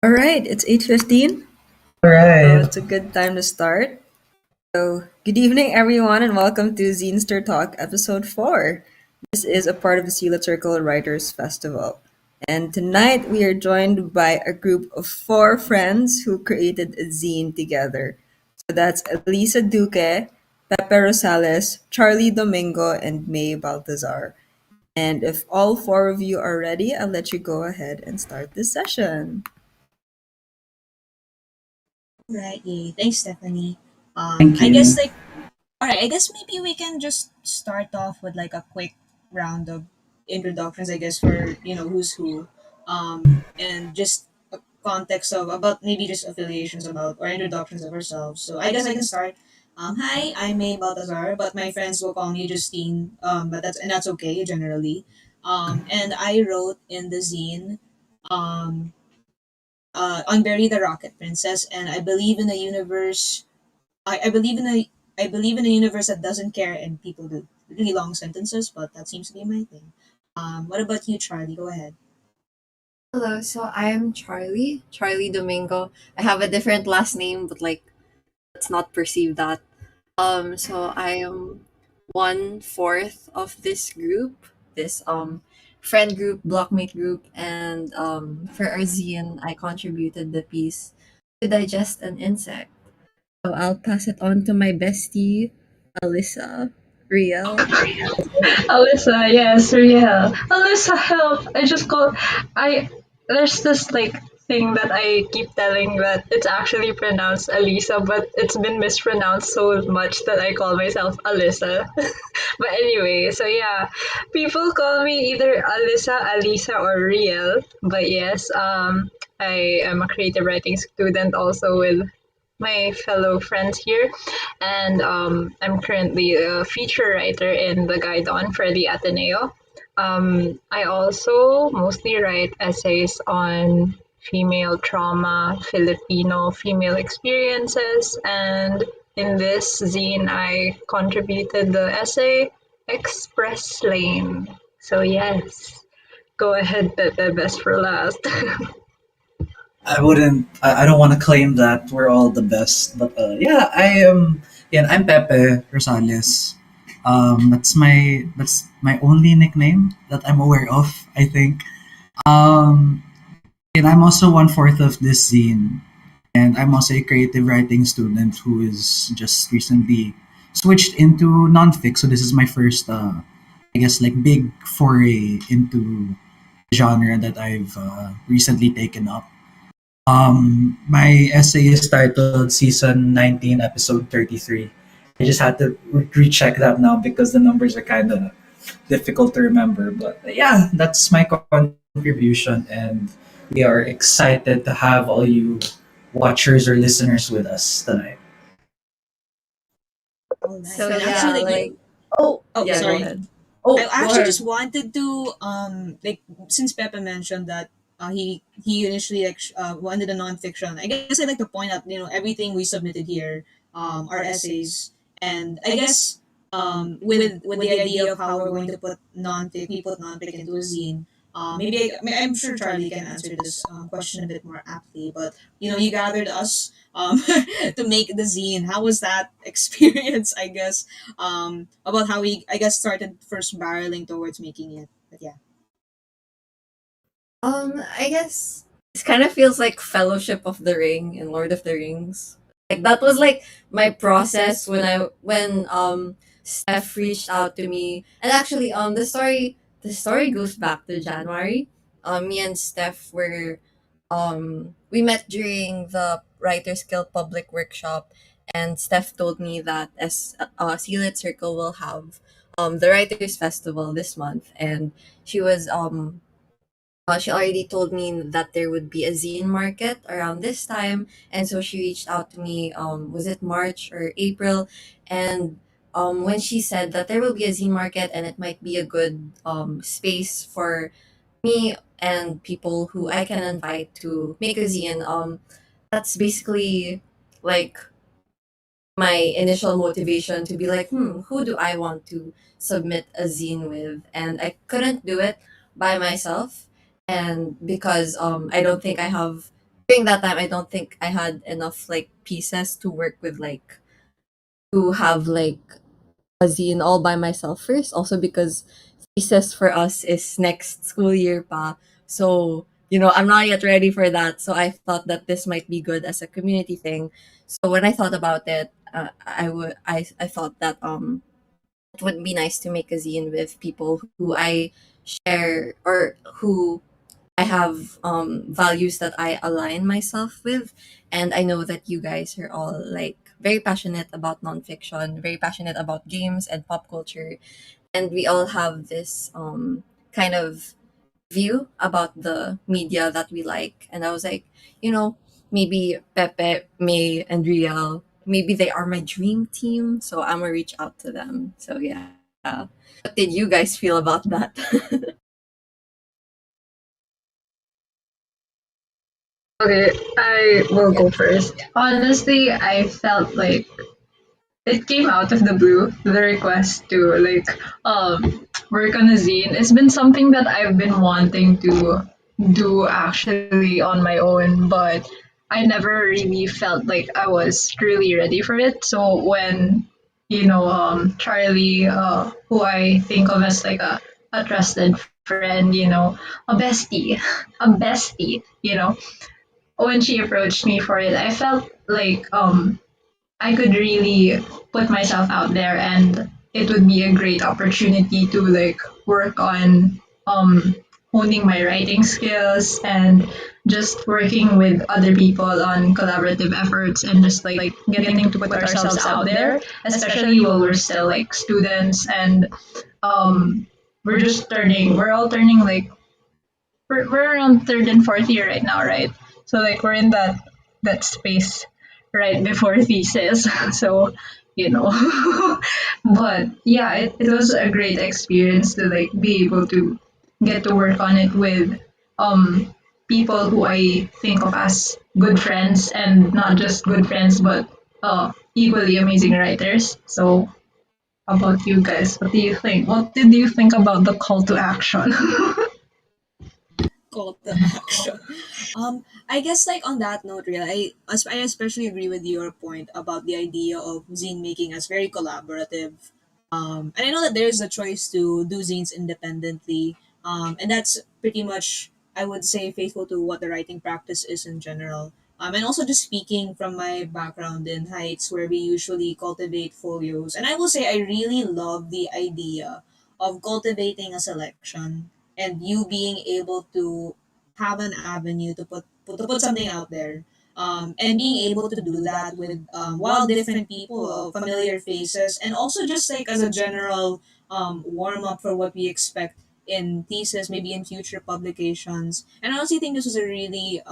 All right, it's 8:15. All So right. it's a good time to start. So, good evening everyone and welcome to Zinester Talk episode 4. This is a part of the Sila Circle Writers Festival. And tonight we are joined by a group of 4 friends who created a zine together. So that's Elisa Duque, Pepe Rosales, Charlie Domingo, and May Baltazar. And if all 4 of you are ready, I'll let you go ahead and start this session. Right. Yeah. Thanks, Stephanie. Thank I guess you. like all right. I guess maybe we can just start off with like a quick round of introductions. I guess for who's who, and just a context of about maybe just affiliations about or introductions of ourselves. So I guess I can start. Hi, I'm May Baltazar, but my friends will call me Justine. But that's okay generally. And I wrote in the zine. Um, Unbury the Rocket Princess, and I believe in a universe. I believe in a universe that doesn't care and people do. Really long sentences, but that seems to be my thing. What about you, Charlie? Go ahead. Hello, so I'm Charlie Domingo. I have a different last name, but let's not perceive that. So I am 1/4 of this group, this friend group, blockmate group, and for our zine, I contributed the piece to digest an insect. So I'll pass it on to my bestie, Alyssa, Riel. Alyssa, yes, Riel. Alyssa, help! I just call. I There's this thing that I keep telling that it's actually pronounced Alisa, but it's been mispronounced so much that I call myself Alyssa. But anyway, so yeah, people call me either Alyssa, Alisa, or Riel. But yes, I am a creative writing student also with my fellow friends here, and I'm currently a feature writer in the Guide On for the Ateneo. I also mostly write essays on female trauma, Filipino female experiences, and in this zine, I contributed the essay Express Lane. So, yes, go ahead, Pepe, best for last. I wouldn't. I don't want to claim that we're all the best, but yeah, I am. Yeah, I'm Pepe Rosales. That's my only nickname that I'm aware of. I think. Um, and I'm also 1/4 of this zine, and I'm also a creative writing student who is just recently switched into nonfic. So this is my first, I guess, like big foray into genre that I've recently taken up. My essay is titled Season 19, Episode 33. I just had to recheck that now because the numbers are kind of difficult to remember. But yeah, that's my contribution, and we are excited to have all you watchers or listeners with us tonight. All right. So And yeah, actually, like, oh, yeah, go sorry. ahead. I Oh, go actually ahead. just wanted to like since Pepe mentioned that he initially wanted a nonfiction. I guess I'd like to point out everything we submitted here, our essays, and I guess with the idea of how we're going to put nonfic we put nonfic into a zine. I'm sure Charlie can answer this question a bit more aptly, but you gathered us to make the zine. How was that experience? I guess about how we I guess started first barreling towards making it. But yeah. I guess this kind of feels like Fellowship of the Ring in Lord of the Rings. Like that was like my process when Steph reached out to me. And actually the story goes back to January. Me and Steph were we met during the Writers Guild public workshop, and Steph told me that as Sealit Circle will have the Writers Festival this month, and she was she already told me that there would be a zine market around this time, and so she reached out to me. Was it March or April? And when she said that there will be a zine market and it might be a good space for me and people who I can invite to make a zine, that's basically like my initial motivation to be like, who do I want to submit a zine with? And I couldn't do it by myself. And because I don't think I have during that time I don't think I had enough like pieces to work with, like to have like a zine all by myself first. Also because thesis for us is next school year pa. So, I'm not yet ready for that. So I thought that this might be good as a community thing. So when I thought about it, I thought that it would be nice to make a zine with people who I share, or who I have values that I align myself with. And I know that you guys are all like very passionate about nonfiction, very passionate about games and pop culture. And we all have this kind of view about the media that we like. And I was like, you know, maybe Pepe, May, and Riel, maybe they are my dream team. So I'm gonna reach out to them. So yeah. What did you guys feel about that? Okay, I will Yeah. go first. Honestly, I felt like it came out of the blue, the request to work on a zine. It's been something that I've been wanting to do actually on my own, but I never really felt like I was truly ready for it. So when Charlie, who I think of as like a trusted friend, a bestie, a bestie, when she approached me for it, I felt like I could really put myself out there, and it would be a great opportunity to like work on honing my writing skills and just working with other people on collaborative efforts and just like getting to put ourselves out there, especially while we're still like students and um we're all turning like we're around third and fourth year right now, right? So like we're in that space right before thesis. So, you know. But yeah, it was a great experience to like be able to get to work on it with people who I think of as good friends, and not just good friends but equally amazing writers. So how about you guys? What do you think? What did you think about the call to action? Call to action. I guess like on that note, really, I especially agree with your point about the idea of zine making as very collaborative. And I know that there's a choice to do zines independently. And that's pretty much, I would say, faithful to what the writing practice is in general. And also just speaking from my background in Heights, where we usually cultivate folios. And I will say I really love the idea of cultivating a selection and you being able to have an avenue to put something out there, and being able to do that with while different people, familiar faces, and also just like as a general warm up for what we expect in thesis, maybe in future publications. And I honestly think this was a really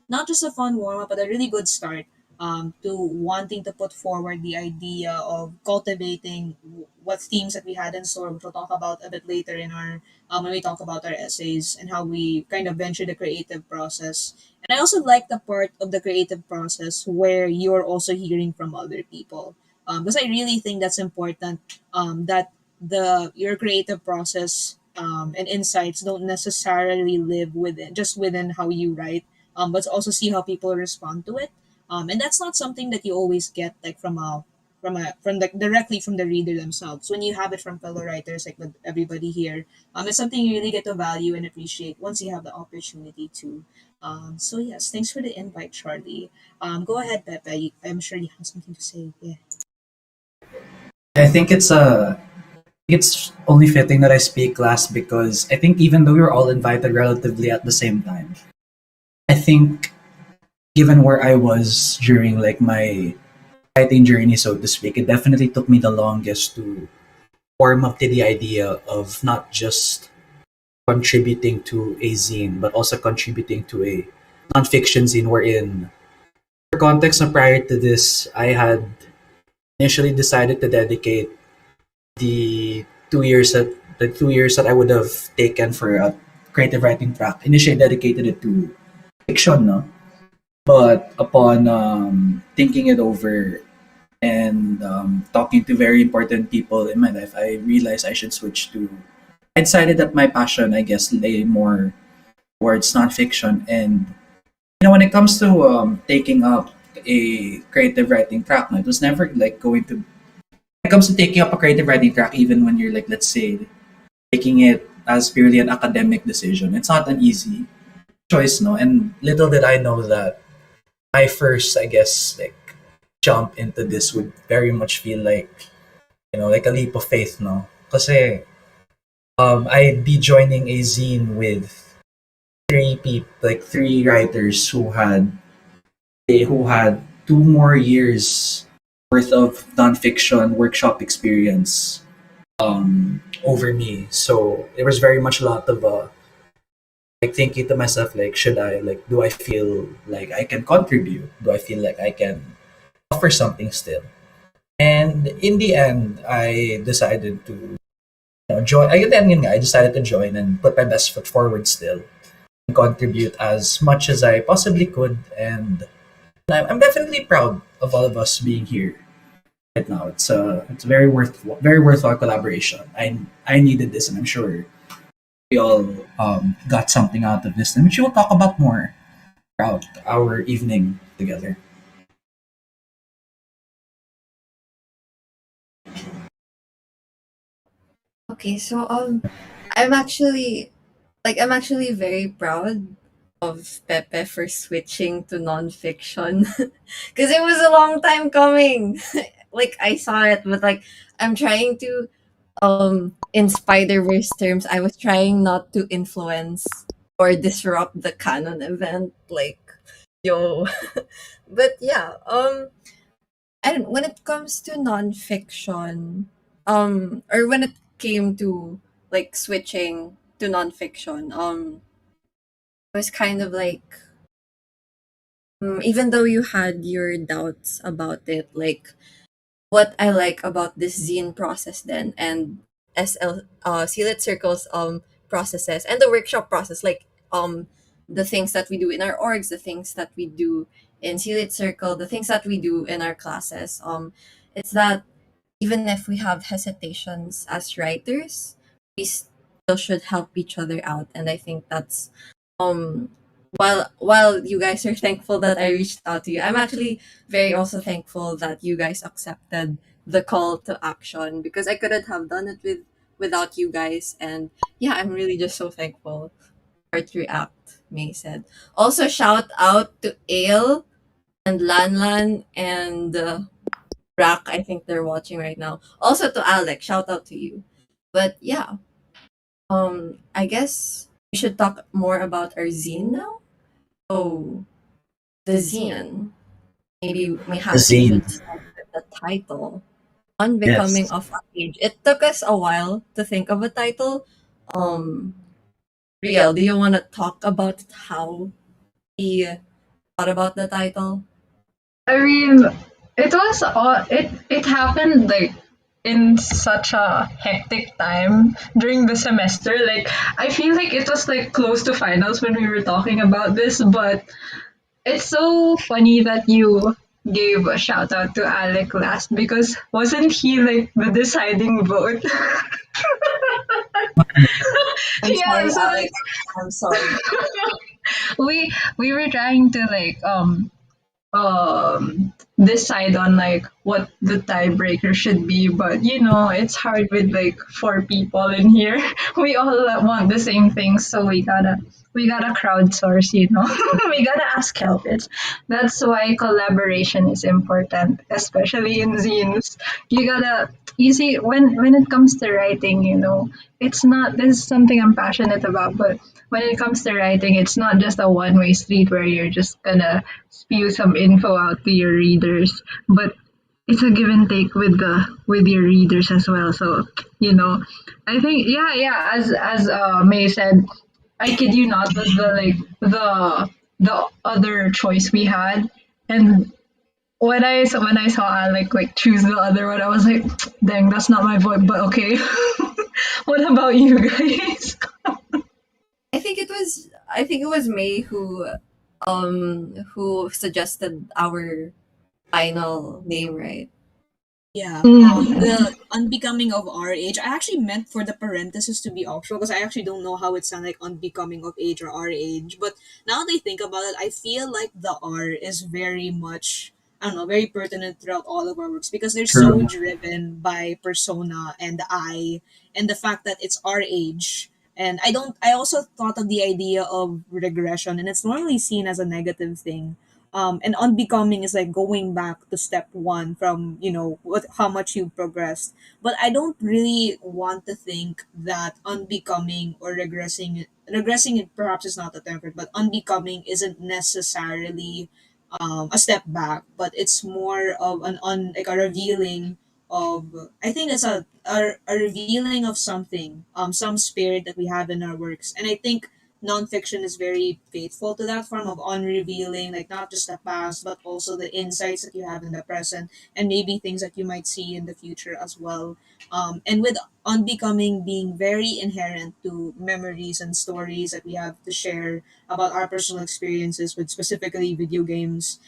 not just a fun warm up, but a really good start to wanting to put forward the idea of cultivating what themes that we had in store, which we'll talk about a bit later in our when we talk about our essays and how we kind of venture the creative process. And I also like the part of the creative process where you're also hearing from other people. Because I really think that's important. That the your creative process and insights don't necessarily live within just within how you write, but also see how people respond to it. And that's not something that you always get like from the directly from the reader themselves. When you have it from fellow writers like with everybody here, it's something you really get to value and appreciate once you have the opportunity to. So yes, thanks for the invite, Charlie. Go ahead, Pepe. I'm sure you have something to say. Yeah. I think it's only fitting that I speak last because I think even though we were all invited relatively at the same time, I think given where I was during like my writing journey, so to speak, it definitely took me the longest to warm up to the idea of not just contributing to a zine, but also contributing to a nonfiction zine wherein, for context, prior to this, I had initially decided to dedicate the 2 years that I would have taken for a creative writing track. Initially dedicated it to fiction, no? But upon thinking it over and talking to very important people in my life, I realized I should switch to. I decided that my passion, I guess, lay more towards nonfiction, and when it comes to taking up a creative writing track, no, it was never like going to. When it comes to taking up a creative writing track, even when you're like, let's say, taking it as purely an academic decision, it's not an easy choice, no. And little did I know that my first, I guess, like jump into this would very much feel like like a leap of faith, no. Because I'd be joining a zine with three writers who had 2 more years worth of nonfiction workshop experience over me. So there was very much a lot of like thinking to myself, like, should I, like, do I feel like I can contribute? Do I feel like I can offer something still? And in the end, I decided to join. I decided to join and put my best foot forward still and contribute as much as I possibly could. And I'm definitely proud of all of us being here right now. It's a very worthwhile collaboration. I needed this, and I'm sure we all got something out of this, and which we'll talk about more throughout our evening together. Okay, so I'm actually very proud of Pepe for switching to nonfiction because it was a long time coming. Like I saw it, but like I'm trying to in Spider-Verse terms, I was trying not to influence or disrupt the canon event. Like yo, but yeah, and when it comes to nonfiction, or when it came to like switching to nonfiction, it was kind of like even though you had your doubts about it, like what I like about this zine process then and SL Seal Circles processes and the workshop process, like the things that we do in our orgs, the things that we do in Seal Circle, the things that we do in our classes, it's that even if we have hesitations as writers, we still should help each other out. And I think that's um while you guys are thankful that I reached out to you, I'm actually very also thankful that you guys accepted the call to action because I couldn't have done it without you guys. And yeah, I'm really just so thankful for it react, May said. Also shout out to Ale and Lanlan and Rack, I think they're watching right now. Also to Alex, shout out to you. But yeah, I guess we should talk more about our zine now. Oh, the zine. Maybe we have to Zane. even start with the title. On becoming Yes. of a age. It took us a while to think of a title. Um, Riel, do you want to talk about how we thought about the title? I mean, it happened like in such a hectic time during the semester. Like I feel like it was like close to finals when we were talking about this, but it's so funny that you gave a shout out to Alec last because wasn't he like the deciding vote? I'm Yeah, sorry, so like Alex. I'm sorry. we were trying to like decide on like what the tiebreaker should be, but it's hard with like four people in here. We all want the same thing, so we gotta crowdsource. We gotta ask help. That's why collaboration is important, especially in zines. You see, when it comes to writing, it's not this is something I'm passionate about, but when it comes to writing, it's not just a one-way street where you're just gonna spew some info out to your readers, but it's a give and take with your readers as well. So you know, I think yeah. As May said, I kid you not, was the other choice we had, and when I saw Alec like choose the other one, I was like, dang, that's not my vote, but okay. What about you guys? I think it was May who suggested our final name, right? Yeah, Mm. the unbecoming of our age. I actually meant for the parenthesis to be optional because I actually don't know how it sounds like unbecoming of age or our age. But now that I think about it, I feel like the R is very much, I don't know, very pertinent throughout all of our works because they're so True. driven by persona and the I and the fact that it's our age. And I also thought of the idea of regression, and it's normally seen as a negative thing, and unbecoming is like going back to step one from how much you progressed. But I don't really want to think that unbecoming or regressing it perhaps is not the term for it, but unbecoming isn't necessarily a step back, but it's more of like a revealing of, I think it's a revealing of something, some spirit that we have in our works. And I think nonfiction is very faithful to that form of unrevealing, like not just the past, but also the insights that you have in the present, and maybe things that you might see in the future as well. And with unbecoming being very inherent to memories and stories that we have to share about our personal experiences with specifically video games,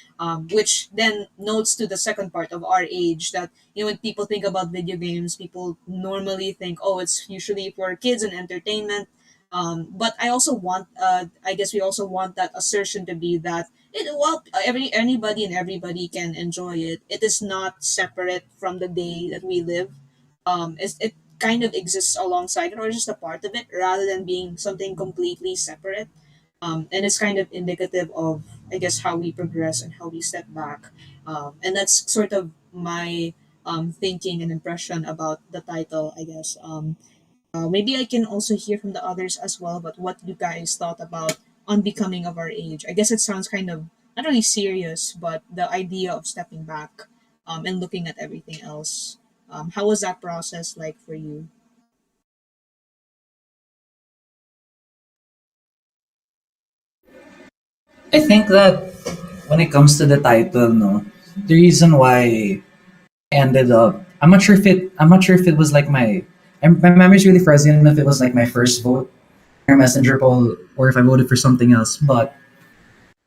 which then notes to the second part of our age that, when people think about video games, people normally think, oh, it's usually for kids and entertainment. But I also want, I guess we also want that assertion to be that anybody and everybody can enjoy it. It is not separate from the day that we live. It kind of exists alongside it, or just a part of it, rather than being something completely separate. And it's kind of indicative of, I guess, how we progress and how we step back. And that's sort of my thinking and impression about the title, I guess. Maybe I can also hear from the others as well, but what you guys thought about unbecoming of our age. I guess it sounds kind of not really serious, but the idea of stepping back, and looking at everything else. How was that process like for you? I think that when it comes to the title, no, the reason why I ended up, I'm not sure if it was like my memory's really fuzzy and if it was like my first vote in our messenger poll or if I voted for something else. But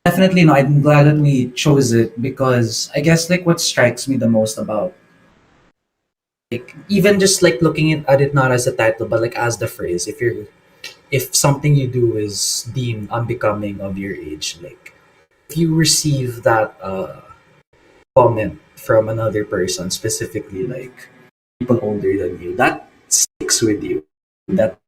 definitely, no, I'm glad that we chose it because I guess like what strikes me the most about like even just like looking at it not as a title but like as the phrase, if something you do is deemed unbecoming of your age, like if you receive that comment from another person, specifically like people older than you, that sticks with you. That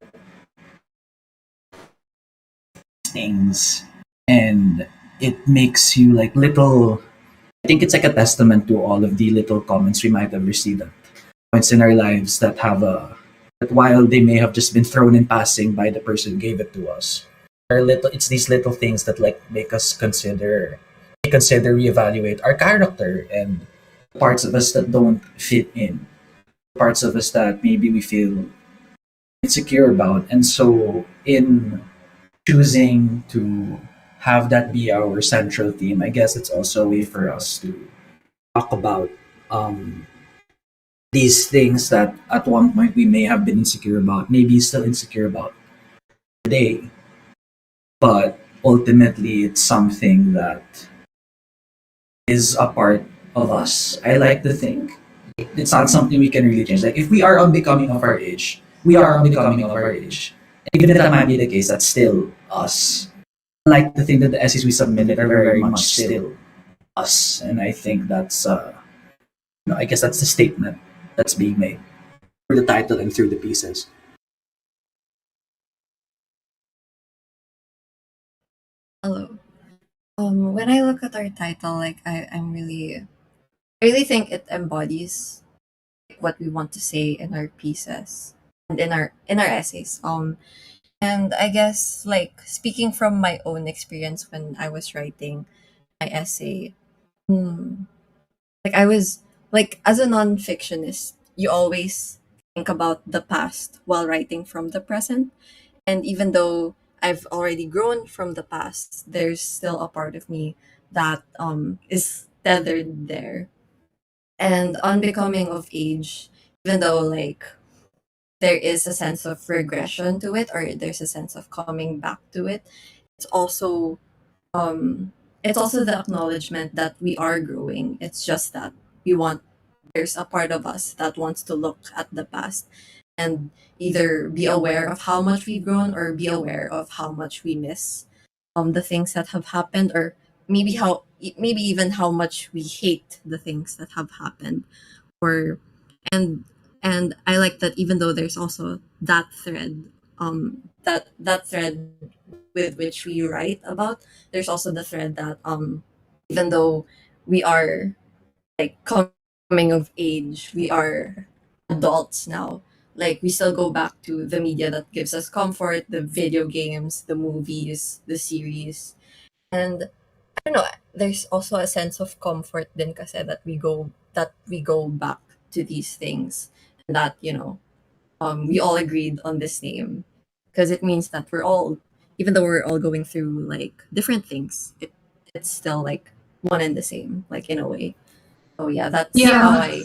stings, and it makes you like little. I think it's like a testament to all of the little comments we might have received at points in our lives that have a that while they may have just been thrown in passing by the person who gave it to us, are little. It's these little things that like make us reevaluate our character and parts of us that don't fit in, parts of us that maybe we feel insecure about. And so, in choosing to have that be our central theme, I guess it's also a way for us to talk about um, these things that at one point we may have been insecure about, maybe still insecure about today, but ultimately it's something that is a part of us. I like to think it's not something we can really change. Like if we are unbecoming of our age, we are unbecoming of our age. Even if that might be the case, that's still us. I like to think that the essays we submitted are very much still us, and I think that's I guess that's the statement that's being made through the title and through the pieces. Hello. When I look at our title, like I really think it embodies what we want to say in our pieces and in our essays. And I guess like speaking from my own experience when I was writing my essay, hmm, like I was like as a non-fictionist, you always think about the past while writing from the present. And even though I've already grown from the past, there's still a part of me that is tethered there. And on becoming of age, even though like there is a sense of regression to it or there's a sense of coming back to it, it's also um it's also the acknowledgement that we are growing. It's just that we want there's a part of us that wants to look at the past and either be aware of how much we've grown or be aware of how much we miss the things that have happened, or maybe even how much we hate the things that have happened. Or and and I like that even though there's also that thread, that thread with which we write about, there's also the thread that even though we are like coming of age, we are adults now. Like we still go back to the media that gives us comfort, the video games, the movies, the series. And I don't know, there's also a sense of comfort din kasi that we go back to these things, and that, we all agreed on this name because it means that we're all, even though we're all going through like different things, it's still like one and the same, like in a way. Oh yeah, Yeah,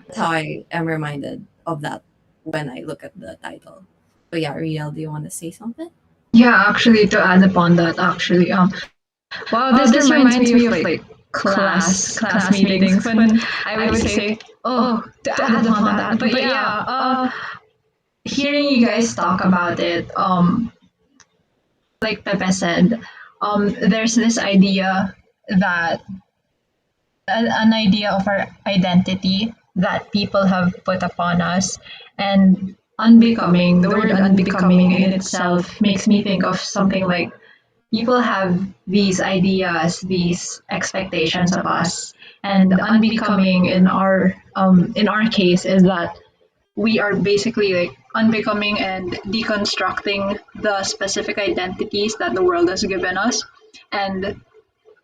that's how I am reminded of that when I look at the title. So yeah, Riel, do you want to say something? yeah. Actually, to add upon that, actually, wow, this reminds me of like class meetings when I would say, oh, to add upon that. But yeah, hearing you guys talk about it, like Pepe said, there's this idea that an idea of our identity that people have put upon us, and unbecoming, the word unbecoming in itself makes me think of something like people have these ideas, these expectations of us, and unbecoming in our case is that we are basically like unbecoming and deconstructing the specific identities that the world has given us. And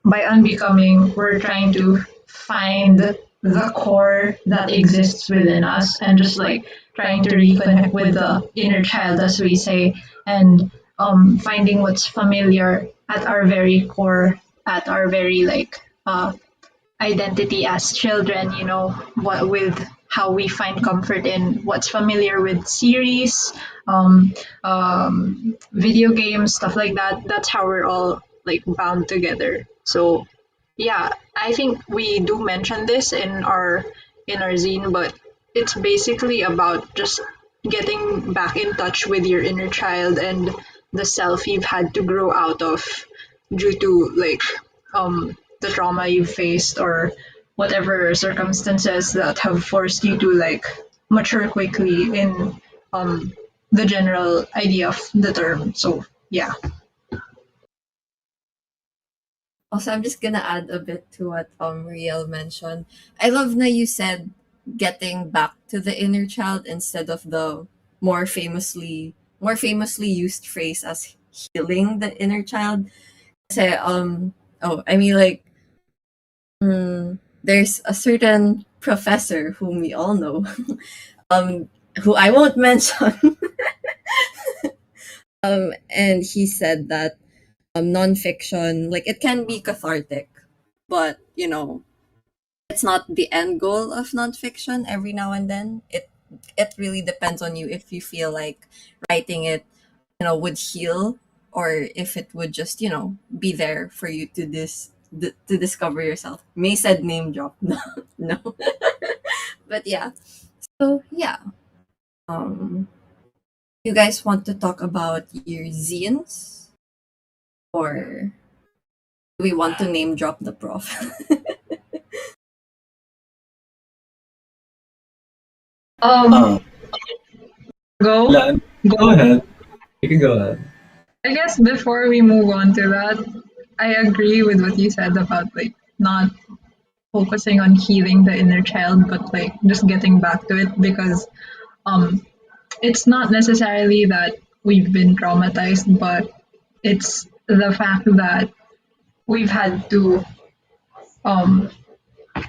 by unbecoming, we're trying to find the core that exists within us and just like trying to reconnect with the inner child, as we say, and finding what's familiar at our very core, at our very like identity as children, what with how we find comfort in what's familiar with series, video games, stuff like that. That's how we're all like bound together. So yeah, I think we do mention this in our zine, but it's basically about just getting back in touch with your inner child and the self you've had to grow out of due to like the trauma you've faced or whatever circumstances that have forced you to like mature quickly in um the general idea of the term. So yeah. Also, I'm just gonna add a bit to what Riel mentioned. I love na you said getting back to the inner child instead of the more famously used phrase as healing the inner child. Say oh, I mean like there's a certain professor whom we all know, who I won't mention, and he said that nonfiction, like it can be cathartic, but it's not the end goal of nonfiction. Every now and then, it really depends on you if you feel like writing it, would heal, or if it would just be there for you to discover yourself. May said name drop. No, no, but yeah. So yeah, um, you guys want to talk about your zines, or do we want to name drop the prof? Um, Uh, go. Lan, go ahead. You can go ahead. I guess before we move on to that, I agree with what you said about like not focusing on healing the inner child, but like just getting back to it because um it's not necessarily that we've been traumatized, but it's the fact that we've had to um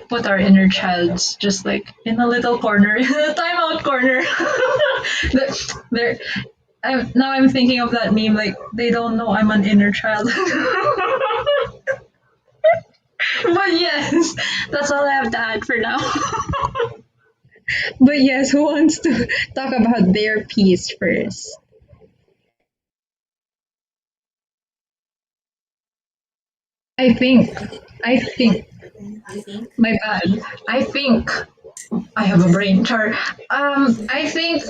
put our inner childs just like in a little corner, in a timeout corner. They're now I'm thinking of that meme like they don't know I'm an inner child. But yes, that's all I have to add for now. But yes, who wants to talk about their piece first? I think, I think, You think? my bad. I think I have a brain chart. I think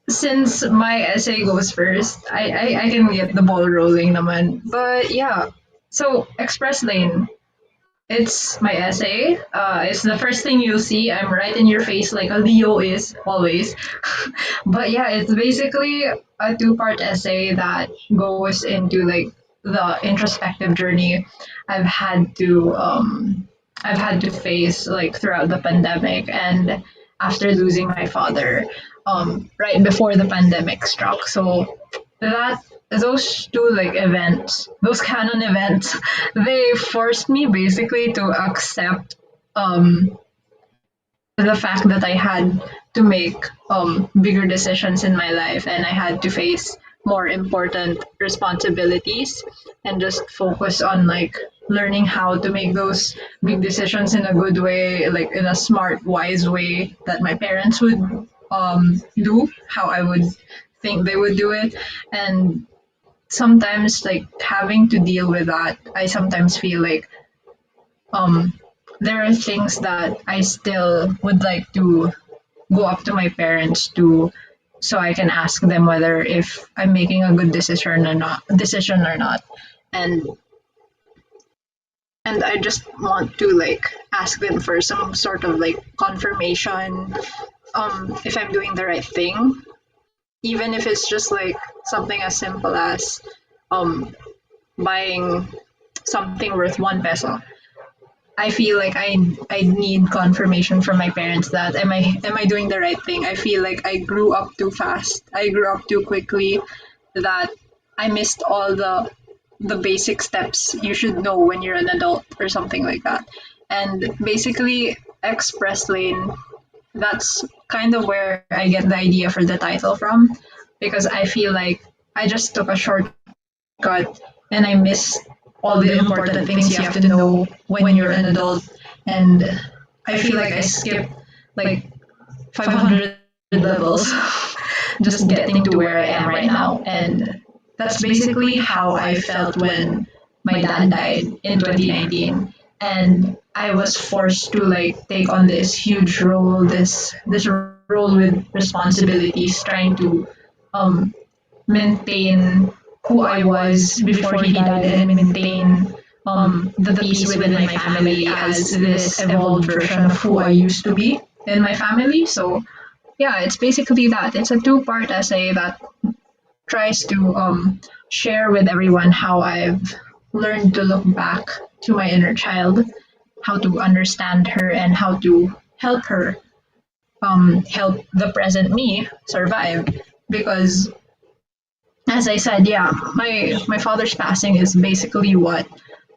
since my essay goes first, I can get the ball rolling naman. But yeah, so Express Lane. It's my essay. It's the first thing you'll see. I'm right in your face like a Leo is always. But yeah, it's basically a two-part essay that goes into like the introspective journey I've had to um I've had to face like throughout the pandemic and after losing my father right before the pandemic struck. So that those two like events, those canon events, they forced me basically to accept um the fact that I had to make bigger decisions in my life and I had to face more important responsibilities and just focus on like learning how to make those big decisions in a good way, like in a smart, wise way that my parents would do, how I would think they would do it. And sometimes like having to deal with that, I sometimes feel like um there are things that I still would like to go up to my parents to so I can ask them whether if I'm making a good decision or not. And I just want to like ask them for some sort of like confirmation if I'm doing the right thing. Even if it's just like something as simple as um buying something worth 1 peso. I feel like I need confirmation from my parents that am I doing the right thing? I feel like I grew up too fast. I grew up too quickly that I missed all the basic steps you should know when you're an adult or something like that. And basically express lane, that's kind of where I get the idea for the title from because I feel like I just took a shortcut and I miss all the important things you have to know when you're an adult. And I feel like I skipped like 500 levels just getting to where I am right now. And that's basically how I felt when my dad died in 2019. And I was forced to like take on this huge role, this role with responsibilities, trying to um, maintain who I was before he died and maintain the peace within my family as this evolved version of who I used to be in my family. So yeah, it's basically that. It's a two-part essay that tries to share with everyone how I've learned to look back to my inner child, how to understand her, and how to help her help the present me survive. Because as I said, yeah, my father's passing is basically what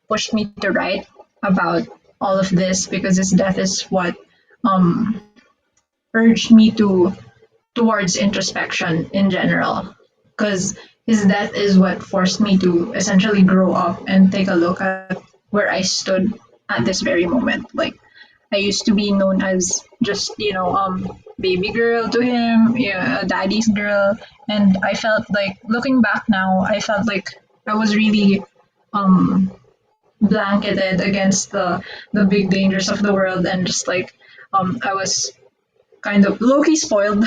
pushed me to write about all of this because his death is what um, urged me to towards introspection in general. Because his death is what forced me to essentially grow up and take a look at where I stood at this very moment. Like I used to be known as just baby girl to him, yeah, a daddy's girl, and I felt like looking back now, I felt like I was really um blanketed against the big dangers of the world and just like I was kind of low-key spoiled.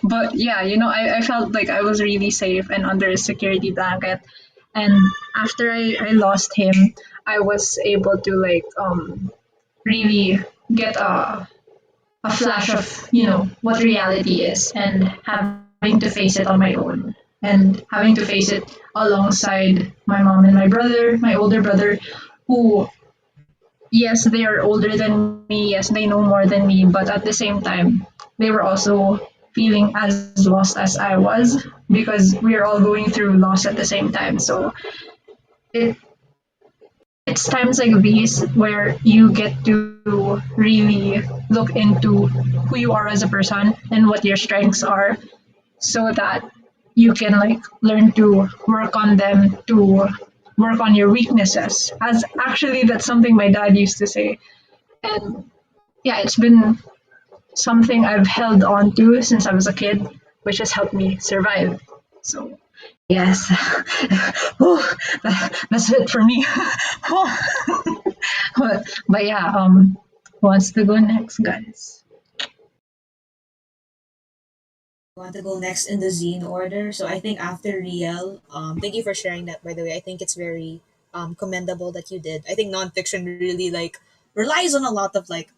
But yeah, I felt like I was really safe and under a security blanket. And after I lost him, I was able to like really get a flash of what reality is and having to face it on my own and having to face it alongside my mom and my older brother, who yes, they are older than me, yes, they know more than me, but at the same time they were also feeling as lost as I was because we are all going through loss at the same time. So it it's times like these where you get to really look into who you are as a person and what your strengths are so that you can like learn to work on them, to work on your weaknesses, as actually that's something my dad used to say. And yeah, it's been something I've held on to since I was a kid, which has helped me survive. So yes. Oh, that's it for me. But yeah, who wants to go next, guys? want to go next in the zine order? So I think after Real, thank you for sharing that, by the way. I think it's very commendable that you did. I think nonfiction really like relies on a lot of like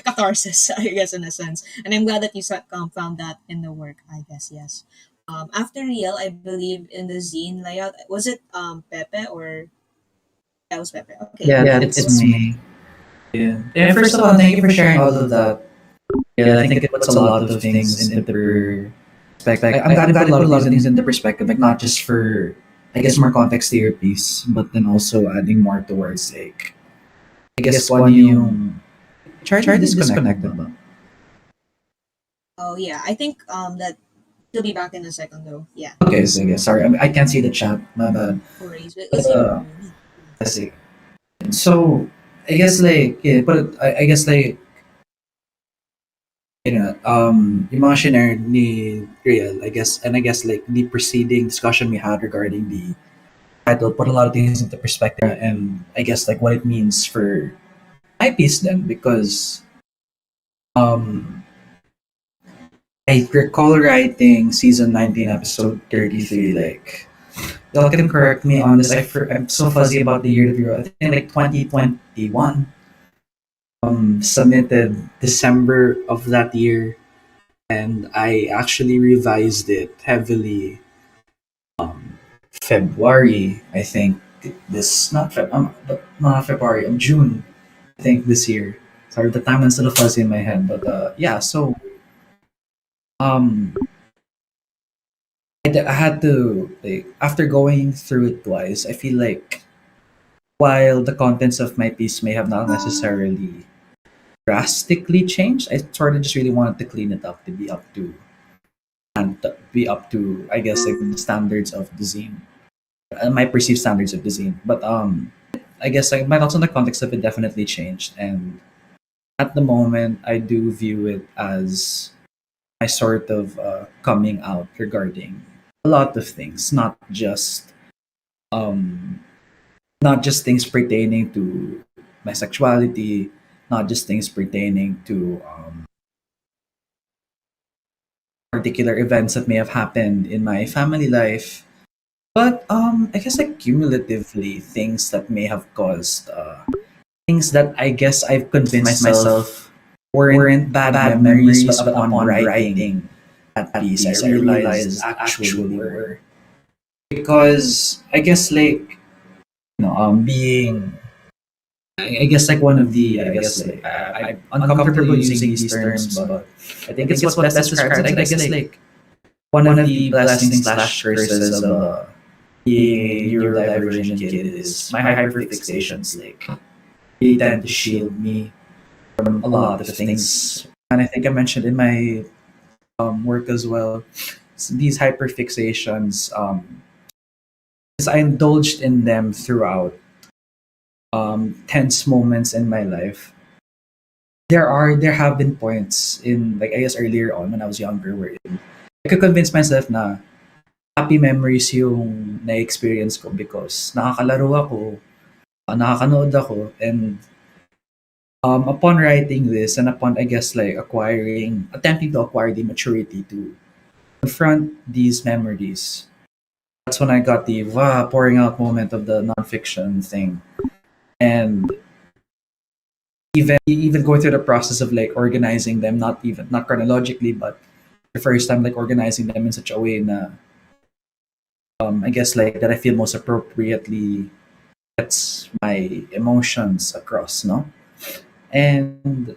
catharsis, I guess, in a sense. And I'm glad that you found that in the work, I guess, yes. After Real, I believe in the zine layout, was it Pepe or that was Pepe? Okay. Yeah, Yeah, it's it's me. Yeah. And first of all, thank you for sharing all of that. Yeah, I think it puts a lot of things into perspective. I'm glad it put a lot of things into perspective, like not just for, I guess, more context to your piece, but then also adding more towards, like, I guess, kung ano yung Charlie disconnected ba? Oh yeah, I think that he'll be back in a second though. Yeah. Okay, sige. Sorry, I can't see the chat. My bad. No worries. But, Let's see for a moment. sige. So, I guess like, yeah, but I guess like, yung mga shinare ni Real, I guess, and I guess like the preceding discussion we had regarding the title put a lot of things into perspective, and I guess like what it means for my piece then, because um I recall writing season 19 episode 33, like, y'all can correct me on this, I'm so fuzzy about the year that we wrote. I think like 2021, submitted December of that year, and I actually revised it heavily February, I think. This not Feb, but not February, June, I think this year. Sorry, the time is still fuzzy in my head, but yeah. So um, I had to, like, after going through it twice, I feel like while the contents of my piece may have not necessarily drastically changed, I sort of just really wanted to clean it up to be up to I guess like the standards of the zine, my perceived standards of the zine. But I guess like my thoughts on the context of it definitely changed, and at the moment I do view it as my sort of coming out regarding a lot of things, um not just things pertaining to my sexuality, not just things pertaining to particular events that may have happened in my family life, but I guess like cumulatively things that may have caused things that I guess I've convinced myself weren't bad memories, but upon writing that piece, I realized actually were. Because I guess like, being, I guess like one of the, I guess like, I'm uncomfortable using these terms, but I think it's what best describes it. I guess like one of the blessings slash curses of being a neurodivergent kid is my hyperfixations. Like, they tend to shield me from a lot of things, and I think I mentioned in my work as well. These hyperfixations, because I indulged in them throughout tense moments in my life. There have been points in, like, I guess earlier on when I was younger where I could convince myself na happy memories yung na-experience ko because nakakalaro ako, nakakanood ako, and upon writing this and upon, I guess, like attempting to acquire the maturity to confront these memories, that's when I got the pouring out moment of the nonfiction thing. And even going through the process of like organizing them, not chronologically, but the first time like organizing them in such a way na I guess like that I feel most appropriately gets my emotions across, no? And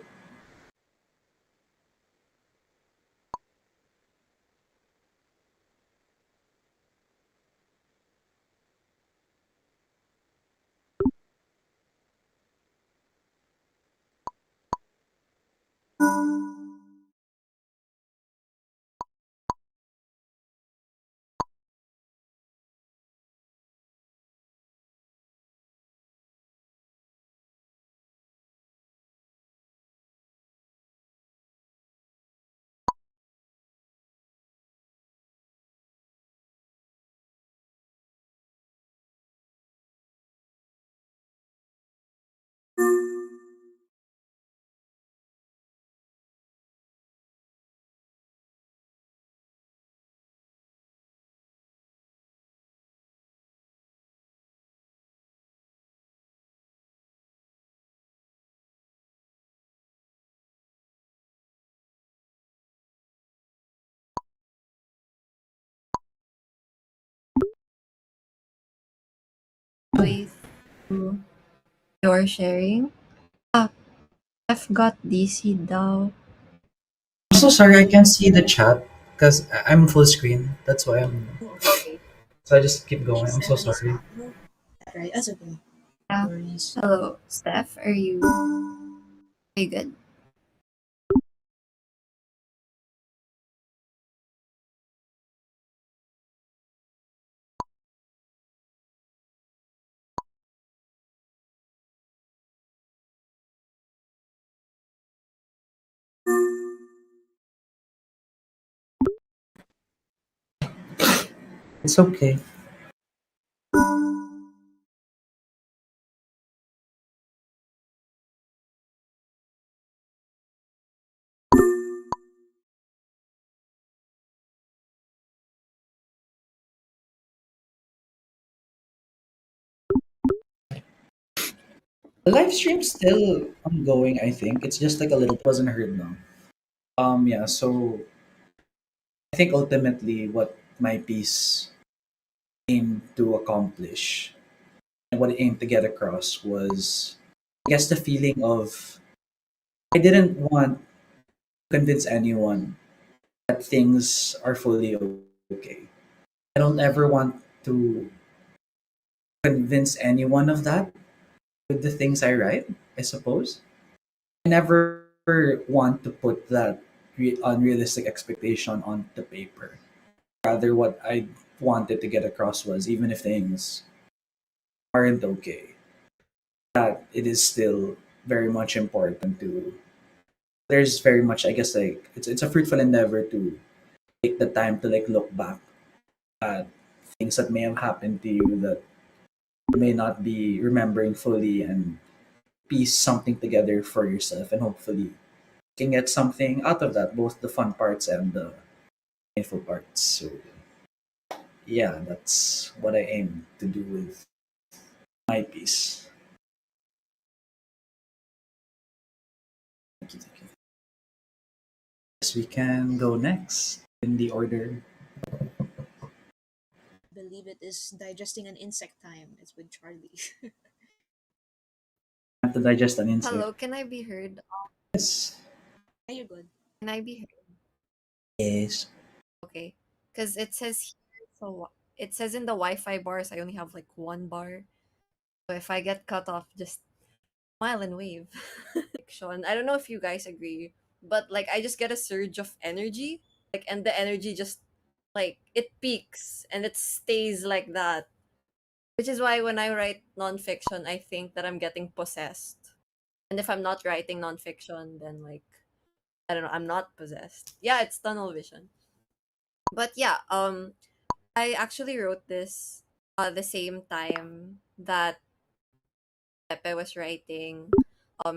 way through your sharing. Ah, I've got DC daw. I'm so sorry I can't see the chat because I'm full screen. That's why I'm. Oh, okay. So I just keep going. Makes I'm so sense. sorry. No, right. That's okay. Yeah. No worries. Hello, Steph. Are you good? It's okay. The live stream's still ongoing, I think. It's just like a little wasn't heard now. Yeah, so I think ultimately what my piece aimed to accomplish and what it aimed to get across was, I guess, the feeling of I didn't want to convince anyone that things are fully okay. I don't ever want to convince anyone of that with the things I write, I suppose. I never want to put that unrealistic expectation on the paper. Rather, what I wanted to get across was even if things aren't okay, that it is still very much important to. There's very much, I guess, like it's a fruitful endeavor to take the time to like look back at things that may have happened to you that you may not be remembering fully and piece something together for yourself and hopefully you can get something out of that, both the fun parts and the painful parts. So yeah, that's what I aim to do with my piece. Thank you, thank you. Yes, we can go next in the order. I believe it is digesting an insect time. It's with Charlie. I have to digest an insect. Hello, can I be heard? Yes. Are you good? Can I be heard? Yes. Okay. Because it says here, so it says in the Wi-Fi bars, I only have like one bar. So if I get cut off, just smile and wave. Sean, I don't know if you guys agree, but like I just get a surge of energy, like, and the energy just like it peaks and it stays like that. Which is why when I write nonfiction, I think that I'm getting possessed. And if I'm not writing nonfiction, then like I don't know, I'm not possessed. Yeah, it's tunnel vision. But yeah, I actually wrote this the same time that Pepe was writing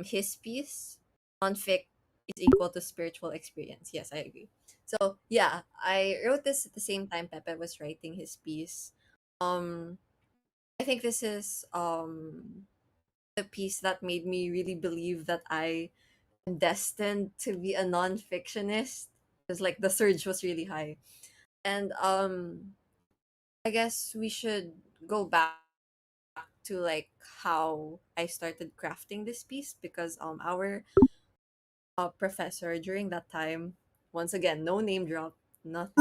his piece. Nonfic is equal to spiritual experience. Yes, I agree. So yeah, I wrote this at the same time Pepe was writing his piece. Um I think this is the piece that made me really believe that I am destined to be a non-fictionist. Because like the surge was really high. And I guess we should go back to like how I started crafting this piece because our professor during that time, once again, no name drop, nothing.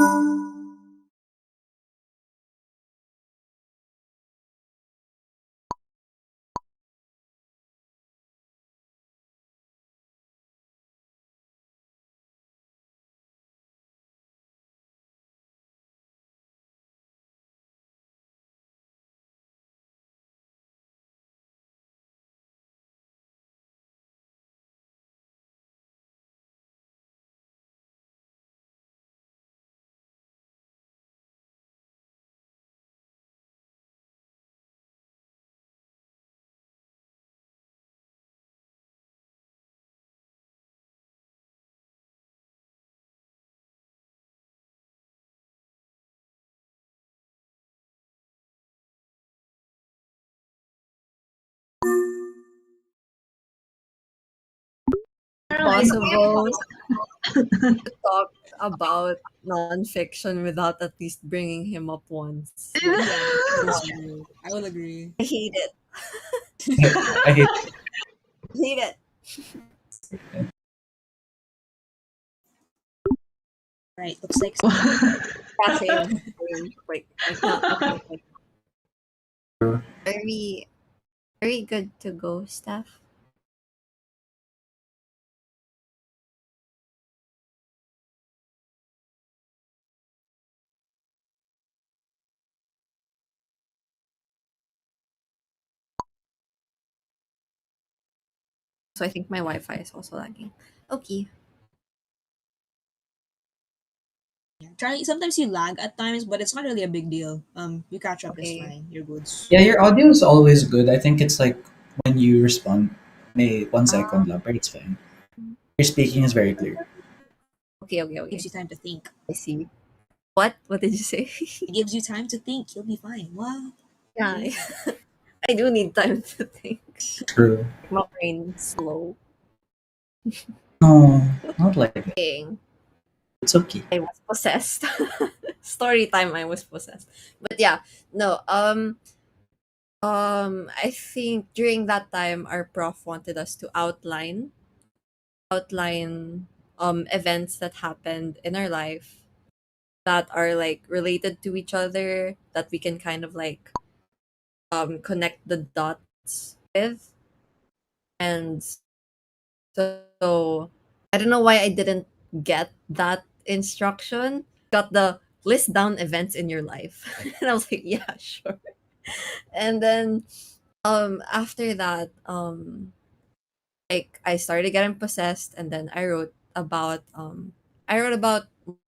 Really? Possible. talk about nonfiction without at least bringing him up once. Like, Yeah, that is true. I will agree. I hate it. I hate Hate it. Right, looks like Yeah, same, same. Like I can't like very very good to go stuff. So I think my Wi-Fi is also lagging. Okay. Charlie. Sometimes you lag at times, but it's not really a big deal. You catch up just Okay. fine. You're good. Yeah, your audio is always good. I think it's like when you respond, may one Uh, second lang, but it's fine. Your speaking is very clear. okay, okay, Gives okay. you time to think. I see. What? What did you say? It gives you time to think. You'll be fine. What? Yeah, I do need time to think. True. My brain's slow. No, not like that. Dang, It's okay. I was possessed. Story time. I was possessed. But yeah, no. I think during that time, our prof wanted us to outline events that happened in our life that are like related to each other that we can kind of like connect the dots with. And so I don't know why I didn't get that instruction. Got the list down events in your life. And I was like, yeah, sure. And then after that, like I started getting possessed, and then I wrote about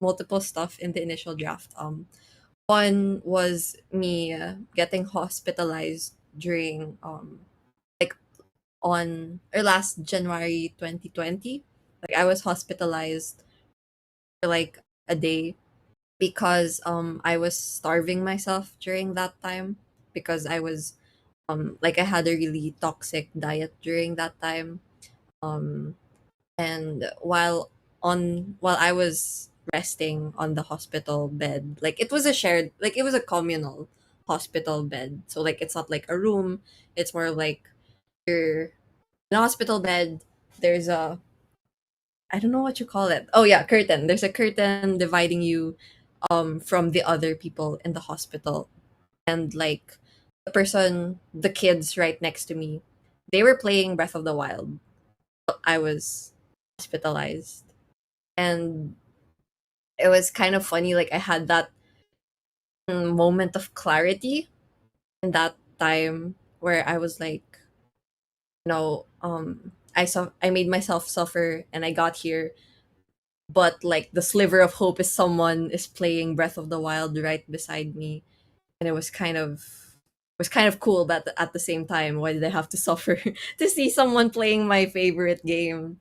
multiple stuff in the initial draft. One was me getting hospitalized during like on or last January 2020. Like I was hospitalized for like a day because I was starving myself during that time because I was like I had a really toxic diet during that time. Um and while I was resting on the hospital bed, like it was a shared, like it was a communal hospital bed. So like it's not like a room, it's more like you're in a hospital bed. There's a, I don't know what you call it. Oh yeah, curtain. There's a curtain dividing you from the other people in the hospital. And like the kids right next to me, they were playing Breath of the Wild. I was hospitalized. And it was kind of funny, like I had that moment of clarity in that time where I was like, I made myself suffer and I got here, but like the sliver of hope is someone is playing Breath of the Wild right beside me, and it was kind of cool, but at the same time, why did I have to suffer to see someone playing my favorite game?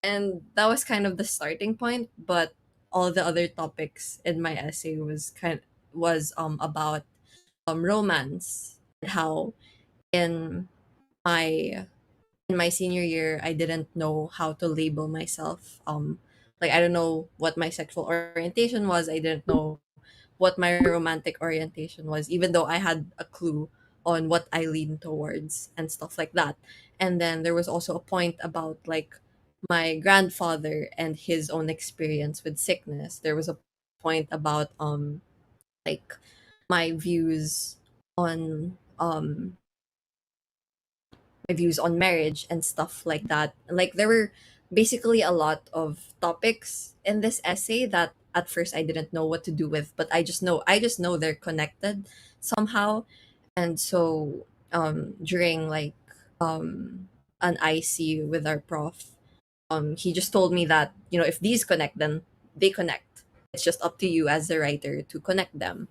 And that was kind of the starting point. But all the other topics in my essay was about romance, and how in my in my senior year I didn't know how to label myself. Like I don't know what my sexual orientation was. I didn't know what my romantic orientation was, even though I had a clue on what I lean towards and stuff like that. And then there was also a point about like my grandfather and his own experience with sickness. There was a point about like my on um views on marriage and stuff like that. Like there were basically a lot of topics in this essay that at first I didn't know what to do with, but I just know they're connected somehow. And so during like an IC with our prof, he just told me that, if these connect, then they connect. It's just up to you as the writer to connect them.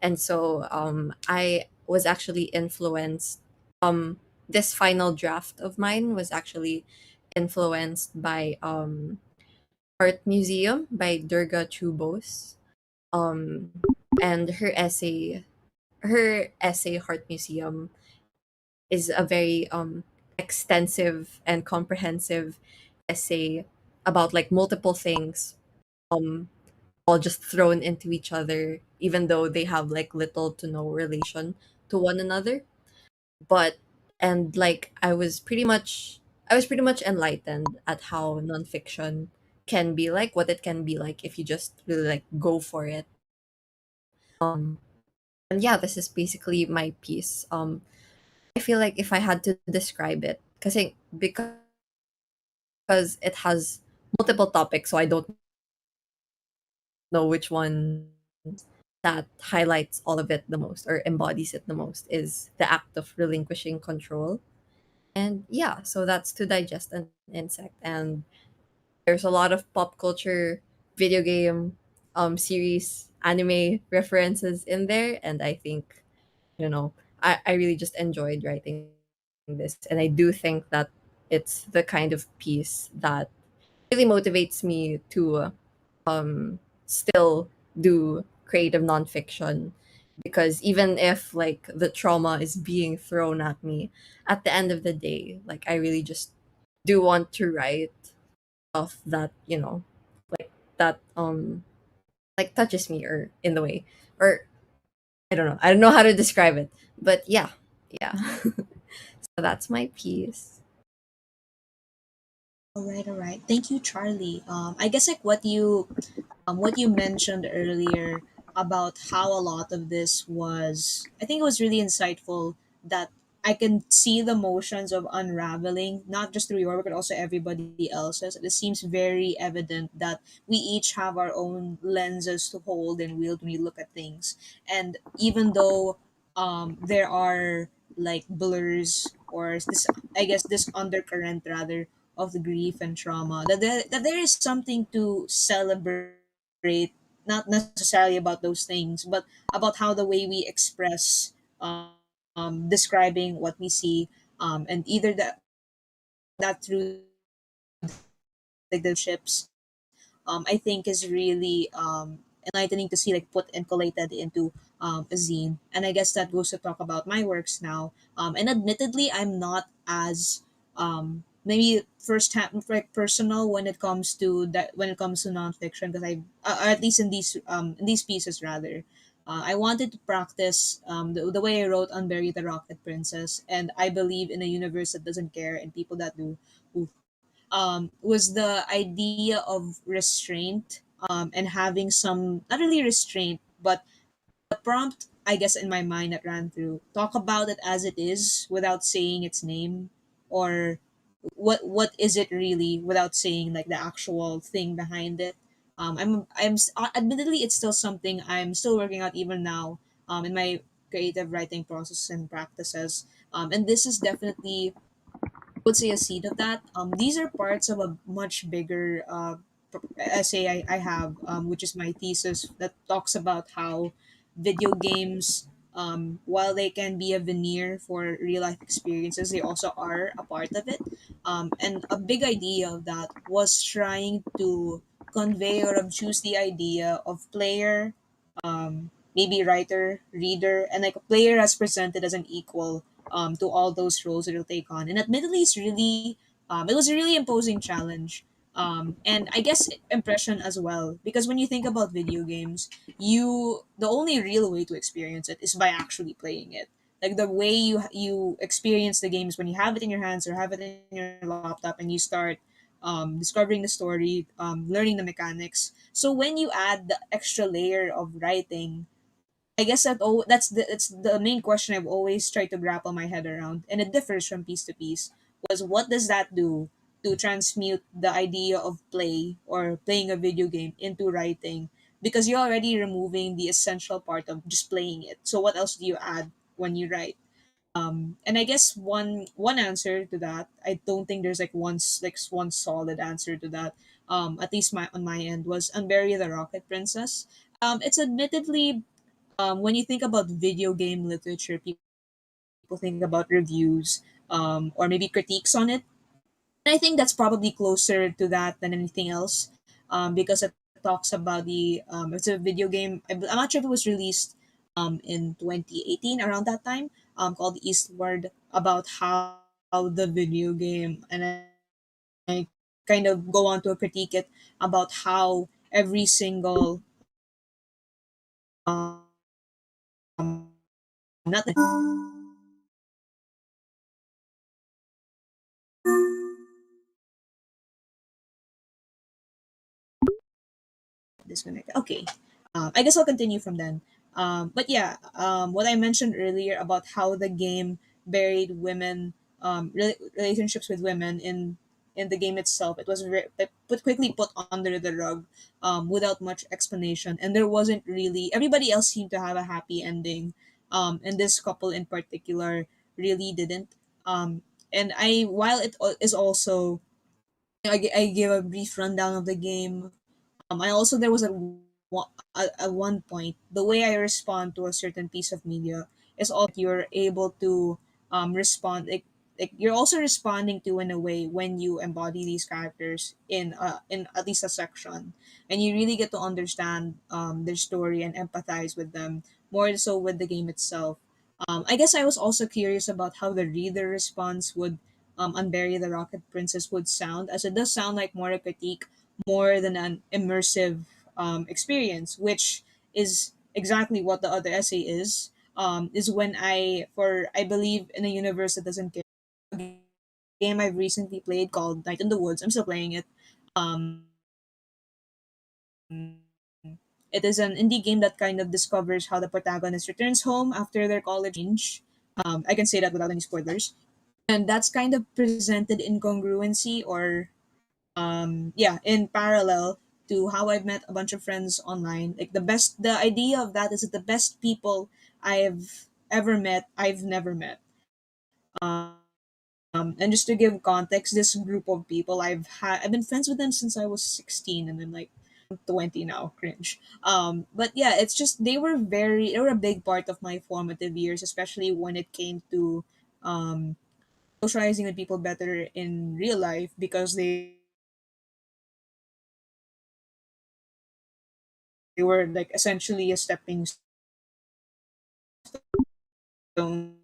And so I was actually influenced. This final draft of mine was actually influenced by Art Museum by Durga Chubos. Um, and her essay Heart Museum is a very extensive and comprehensive essay about like multiple things, um all just thrown into each other, even though they have like little to no relation to one another. But and like I was pretty much enlightened at how nonfiction can be like, what it can be like if you just really like go for it. Um and yeah, this is basically my piece. I feel like if I had to describe it, because it has multiple topics, so I don't know which one that highlights all of it the most or embodies it the most is the act of relinquishing control. And yeah, so that's To Digest an Insect. And there's a lot of pop culture, video game, series, anime references in there. And I think, you know, I really just enjoyed writing this. And I do think that it's the kind of piece that really motivates me to still do creative nonfiction, because even if like the trauma is being thrown at me, at the end of the day, like I really just do want to write stuff that, like that like touches me or in the way, or I don't know how to describe it, but yeah, yeah. So that's my piece. All right, all right. Thank you, Charlie. I guess like what you mentioned earlier about how a lot of this was, I think it was really insightful that I can see the motions of unraveling, not just through your work, but also everybody else's. It seems very evident that we each have our own lenses to hold and wield when we look at things. And even though there are like blurs or this, I guess, this undercurrent rather of the grief and trauma, that there is something to celebrate, not necessarily about those things, but about how the way we express, describing what we see, and either that through the relationships, I think is really enlightening to see like put and collated into a zine. And I guess that goes to talk about my works now. And admittedly, I'm not as maybe first hand like personal when it comes to that, when it comes to nonfiction, because or at least in these pieces rather, I wanted to practice the way I wrote Unbury the Rocket Princess, and I believe in a universe that doesn't care and people that do. Ooh. Was the idea of restraint, and having some, not really restraint, but the prompt, I guess, in my mind that ran through, talk about it as it is without saying its name, or what is it really without saying like the actual thing behind it. Admittedly, it's still something I'm still working out even now, in my creative writing process and practices. And this is definitely, would say, a seed of that. These are parts of a much bigger essay I have, which is my thesis that talks about how video games, while they can be a veneer for real life experiences, they also are a part of it. And a big idea of that was trying to convey or choose the idea of player, maybe writer, reader, and like a player as presented as an equal, to all those roles it'll take on. And admittedly, it was a really imposing challenge. And I guess impression as well, because when you think about video games, the only real way to experience it is by actually playing it. Like the way you experience the games when you have it in your hands or have it in your laptop and you start discovering the story, learning the mechanics. So when you add the extra layer of writing, I guess that's the main question I've always tried to grapple my head around, and it differs from piece to piece. Was what does that do to transmute the idea of play or playing a video game into writing? Because you're already removing the essential part of just playing it. So what else do you add when you write? And I guess one answer to that, I don't think there's like one solid answer to that. At least my on my end was Unbury the Rocket Princess. It's admittedly, when you think about video game literature, people think about reviews, or maybe critiques on it. And I think that's probably closer to that than anything else, because it talks about it's a video game. I'm not sure if it was released in 2018, around that time, called Eastward, about how the video game, and I quote, kind of go on to critique it about how every single um, not disconnected. Okay. I guess I'll continue from then. But yeah, what I mentioned earlier about how the game buried women, relationships with women in the game itself, it was quickly put under the rug, without much explanation, and there wasn't really everybody else seemed to have a happy ending, and this couple in particular really didn't. And I while is also I give a brief rundown of the game. I also there was at one point the way I respond to a certain piece of media is also you're able to respond like you're also responding to in a way when you embody these characters in at least a section, and you really get to understand their story and empathize with them more so with the game itself. I guess I was also curious about how the reader response would unbury the Rocket Princess would sound, as it does sound like more a critique more than an immersive experience, which is exactly what the other essay is when I believe in a universe that doesn't care. A game I've recently played called Night in the Woods. I'm still playing it. Um, it is an indie game that kind of discovers how the protagonist returns home after their college change. I can say that without any spoilers. And that's kind of presented in congruency or yeah, in parallel to how I've met a bunch of friends online. Like the idea of that is that the best people I've ever met, I've never met. And just to give context, this group of people I've been friends with them since I was 16, and I'm like 20 now, cringe. But yeah, it's just they were a big part of my formative years, especially when it came to um socializing with people better in real life because they were like essentially a stepping stone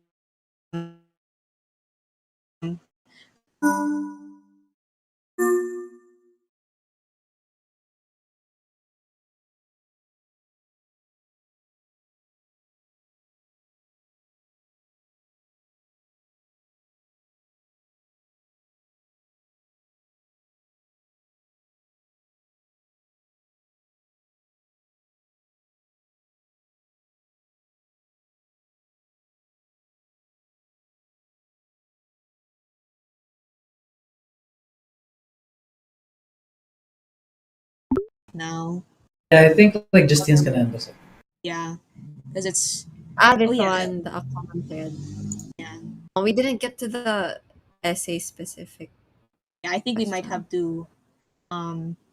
now. Yeah, I think like Justine's gonna end us. Yeah, because it's oh This yeah, one, the common thread. yeah. We didn't get to the essay specific Yeah, I think we might question. have to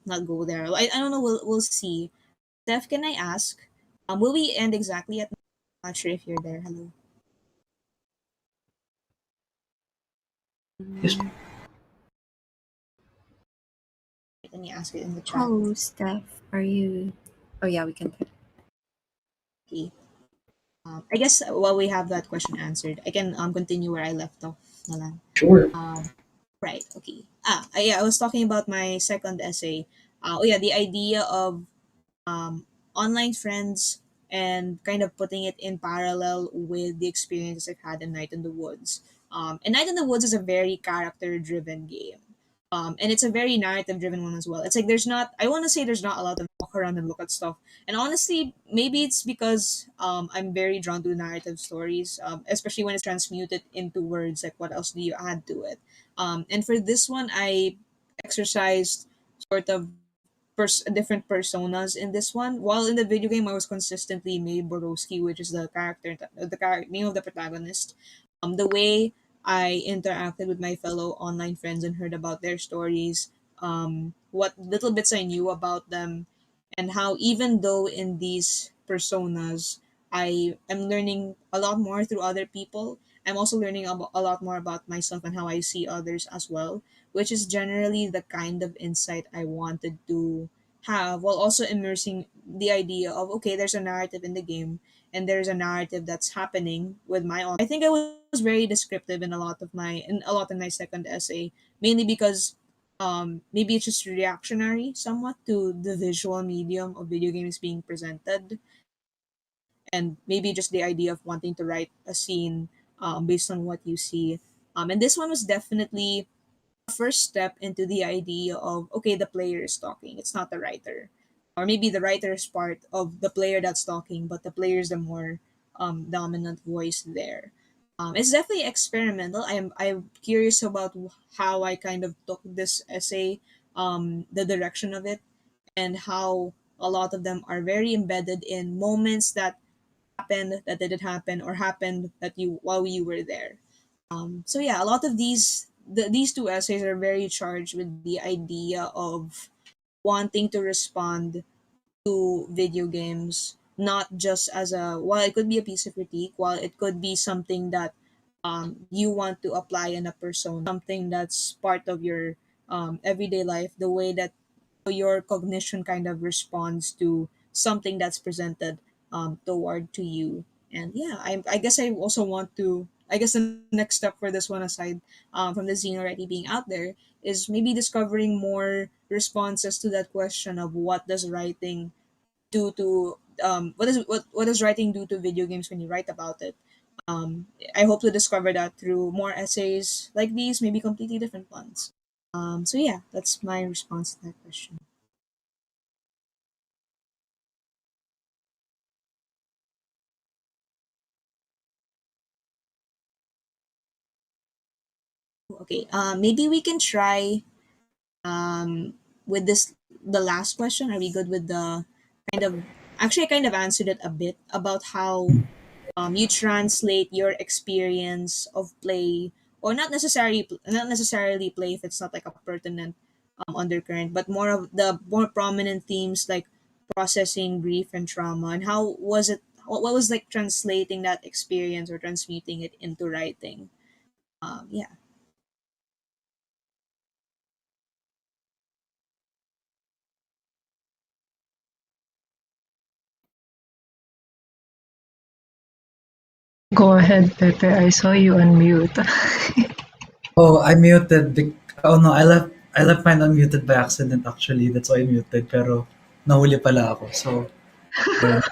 not go there. I don't know. We'll see. Steph, can I ask? Will we end exactly at? Not sure if you're there. Hello. Yes. Mm. Let me ask it in the chat. Hello, Steph. Are you? Oh yeah, we can. Okay. I guess while we have that question answered, I can continue where I left off. Na lang. Sure. Right. Okay. Yeah. I was talking about my second essay. Oh yeah, the idea of online friends and kind of putting it in parallel with the experiences I've had in Night in the Woods. And Night in the Woods is a very character driven game. And it's a very narrative driven one as well. It's like I want to say there's not a lot of walk around and look at stuff. And honestly, maybe it's because I'm very drawn to narrative stories, especially when it's transmuted into words. Like, what else do you add to it? And for this one, I exercised sort of different personas in this one. While in the video game, I was consistently May Borowski, which is name of the protagonist. The way I interacted with my fellow online friends and heard about their stories, what little bits I knew about them, and how even though in these personas, I am learning a lot more through other people. I'm also learning a lot more about myself and how I see others as well, which is generally the kind of insight I wanted to have, while also immersing the idea of okay, there's a narrative in the game and there's a narrative that's happening with my own. I think I was very descriptive in a lot in my second essay, mainly because maybe it's just reactionary somewhat to the visual medium of video games being presented, and maybe just the idea of wanting to write a scene based on what you see. And this one was definitely a first step into the idea of, okay, the player is talking, it's not the writer, or maybe the writer is part of the player that's talking, but the player is the more dominant voice there. It's definitely experimental. I'm curious about how I kind of took this essay, the direction of it, and how a lot of them are very embedded in moments that happened, that didn't happen, or happened that you while you were there. So yeah, a lot of these two essays are very charged with the idea of wanting to respond to video games, not just as a, while it could be a piece of critique, while it could be something that you want to apply in a persona, something that's part of your everyday life, the way that your cognition kind of responds to something that's presented toward to you. And yeah, I guess I also want to, I guess the next step for this one, aside from the zine already being out there, is maybe discovering more responses to that question of what does writing do to what does writing do to video games when you write about it. I hope to discover that through more essays like these, maybe completely different ones. So yeah, that's my response to that question. Okay, maybe we can try with this, the last question. Are we good with the kind of, actually I kind of answered it a bit about how you translate your experience of play, or not necessarily play if it's not like a pertinent undercurrent, but more of the more prominent themes like processing grief and trauma, and how was it, what was like translating that experience or transmuting it into writing. Yeah. Go ahead, Pepe. I saw you unmute. Oh, I muted. Oh no, I left mine unmuted by accident actually. That's why I muted. Pero nahuli pala ako. So, yun.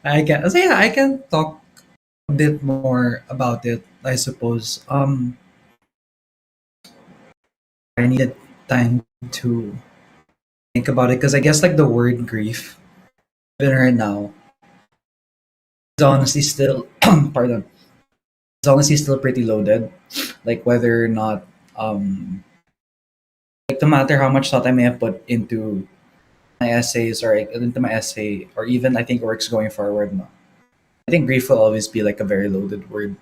I can talk a bit more about it, I suppose. I needed time to think about it because I guess like the word grief, even right now, is honestly still, pardon, is honestly still pretty loaded. Like whether or not, like no matter how much thought I may have put into my essays or like, into my essay or even I think works going forward, no. I think grief will always be like a very loaded word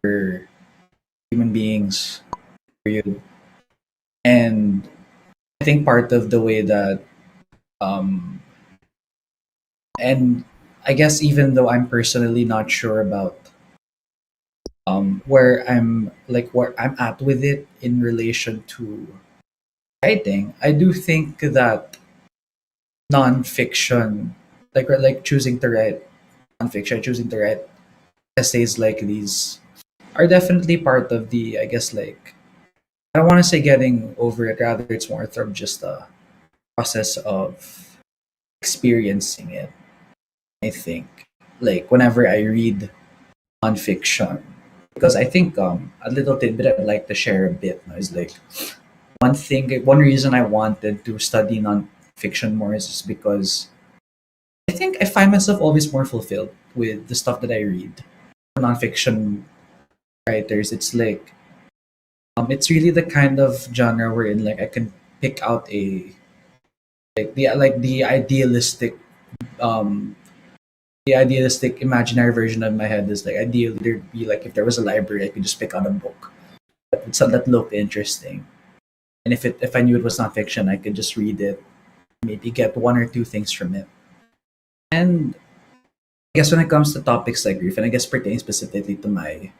for human beings, period. And I think part of the way that, um, and I guess even though I'm personally not sure about where I'm at with it in relation to writing, I do think that nonfiction, like choosing to write nonfiction, choosing to write essays like these, are definitely part of the, I guess, like I don't want to say getting over it. Rather, it's more of just a process of experiencing it. I think, like whenever I read nonfiction, because I think a little tidbit I'd like to share a bit now is like one reason I wanted to study nonfiction more is just because I think I find myself always more fulfilled with the stuff that I read. Nonfiction writers, it's like it's really the kind of genre wherein like I can pick out a the um idealistic imaginary version of my head is like ideally there'd be like if there was a library I could just pick out a book that looked interesting, and if I knew it was not fiction I could just read it, maybe get one or two things from it. And I guess when it comes to topics like grief, and I guess pertaining specifically to my